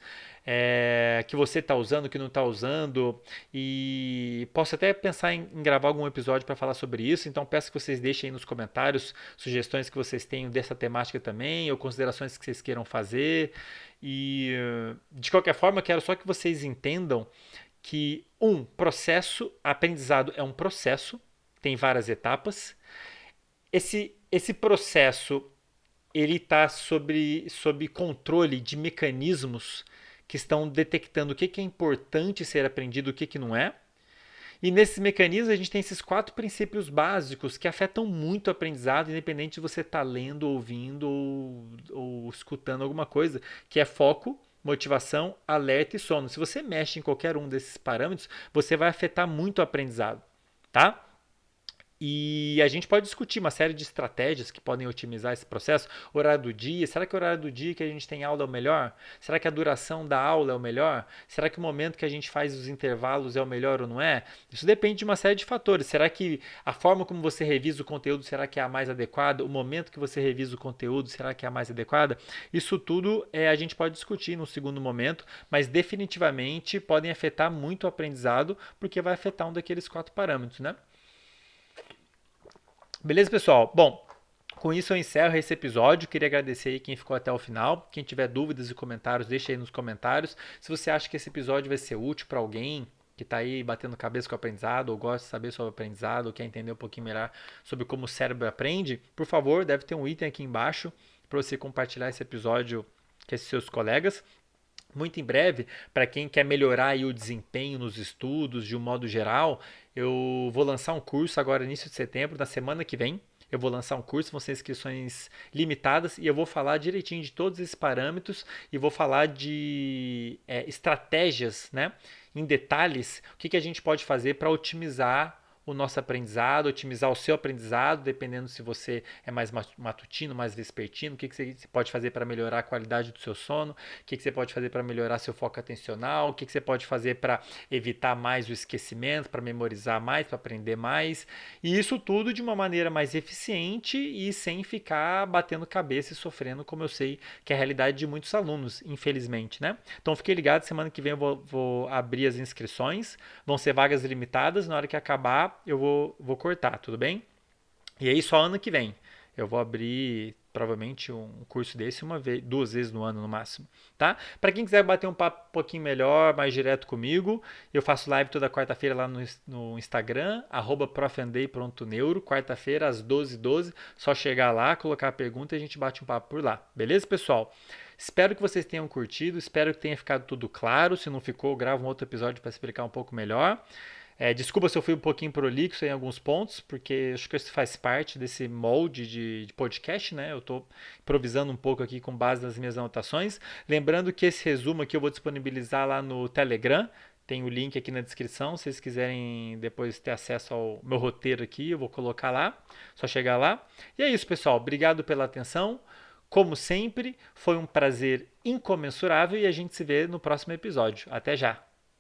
que você está usando, que não está usando, e posso até pensar em gravar algum episódio para falar sobre isso, então peço que vocês deixem aí nos comentários sugestões que vocês tenham dessa temática também, ou considerações que vocês queiram fazer, e de qualquer forma, eu quero só que vocês entendam que processo, aprendizado é um processo, tem várias etapas, esse processo ele está sob controle de mecanismos que estão detectando o que é importante ser aprendido, o que não é. E nesses mecanismos a gente tem esses 4 princípios básicos que afetam muito o aprendizado, independente de você estar lendo, ouvindo ou escutando alguma coisa, que é foco, motivação, alerta e sono. Se você mexe em qualquer um desses parâmetros, você vai afetar muito o aprendizado, tá? E a gente pode discutir uma série de estratégias que podem otimizar esse processo. Horário do dia, será que o horário do dia que a gente tem aula é o melhor? Será que a duração da aula é o melhor? Será que o momento que a gente faz os intervalos é o melhor ou não é? Isso depende de uma série de fatores. Será que a forma como você revisa o conteúdo, será que é a mais adequada? O momento que você revisa o conteúdo, será que é a mais adequada? Isso tudo a gente pode discutir no segundo momento, mas definitivamente podem afetar muito o aprendizado, porque vai afetar um daqueles 4 parâmetros, né? Beleza, pessoal? Bom, com isso eu encerro esse episódio. Queria agradecer aí quem ficou até o final. Quem tiver dúvidas e comentários, deixa aí nos comentários. Se você acha que esse episódio vai ser útil para alguém que está aí batendo cabeça com o aprendizado, ou gosta de saber sobre o aprendizado, ou quer entender um pouquinho melhor sobre como o cérebro aprende, por favor, deve ter um item aqui embaixo para você compartilhar esse episódio com esses seus colegas. Muito em breve, para quem quer melhorar aí o desempenho nos estudos de um modo geral, eu vou lançar um curso agora início de setembro, na semana que vem. Eu vou lançar um curso, vão ser inscrições limitadas e eu vou falar direitinho de todos esses parâmetros e vou falar de estratégias, né, em detalhes, o que a gente pode fazer para otimizar o nosso aprendizado, otimizar o seu aprendizado, dependendo se você é mais matutino, mais vespertino, o que você pode fazer para melhorar a qualidade do seu sono, o que você pode fazer para melhorar seu foco atencional, o que você pode fazer para evitar mais o esquecimento, para memorizar mais, para aprender mais, e isso tudo de uma maneira mais eficiente e sem ficar batendo cabeça e sofrendo, como eu sei que é a realidade de muitos alunos, infelizmente, né? Então fique ligado, semana que vem eu vou abrir as inscrições, vão ser vagas limitadas, na hora que acabar eu vou cortar, tudo bem? E aí só ano que vem. Eu vou abrir provavelmente um curso desse 2 vezes no ano no máximo, tá? Para quem quiser bater um papo um pouquinho melhor, mais direto comigo, eu faço live toda quarta-feira lá no Instagram, @profandei.neuro, quarta-feira às 12h12, só chegar lá, colocar a pergunta e a gente bate um papo por lá. Beleza, pessoal? Espero que vocês tenham curtido, espero que tenha ficado tudo claro. Se não ficou, eu gravo um outro episódio para explicar um pouco melhor. Desculpa se eu fui um pouquinho prolixo em alguns pontos, porque acho que isso faz parte desse molde de podcast, né? Eu estou improvisando um pouco aqui com base nas minhas anotações. Lembrando que esse resumo aqui eu vou disponibilizar lá no Telegram. Tem o link aqui na descrição. Se vocês quiserem depois ter acesso ao meu roteiro aqui, eu vou colocar lá. Só chegar lá. E é isso, pessoal. Obrigado pela atenção. Como sempre, foi um prazer incomensurável e a gente se vê no próximo episódio. Até já!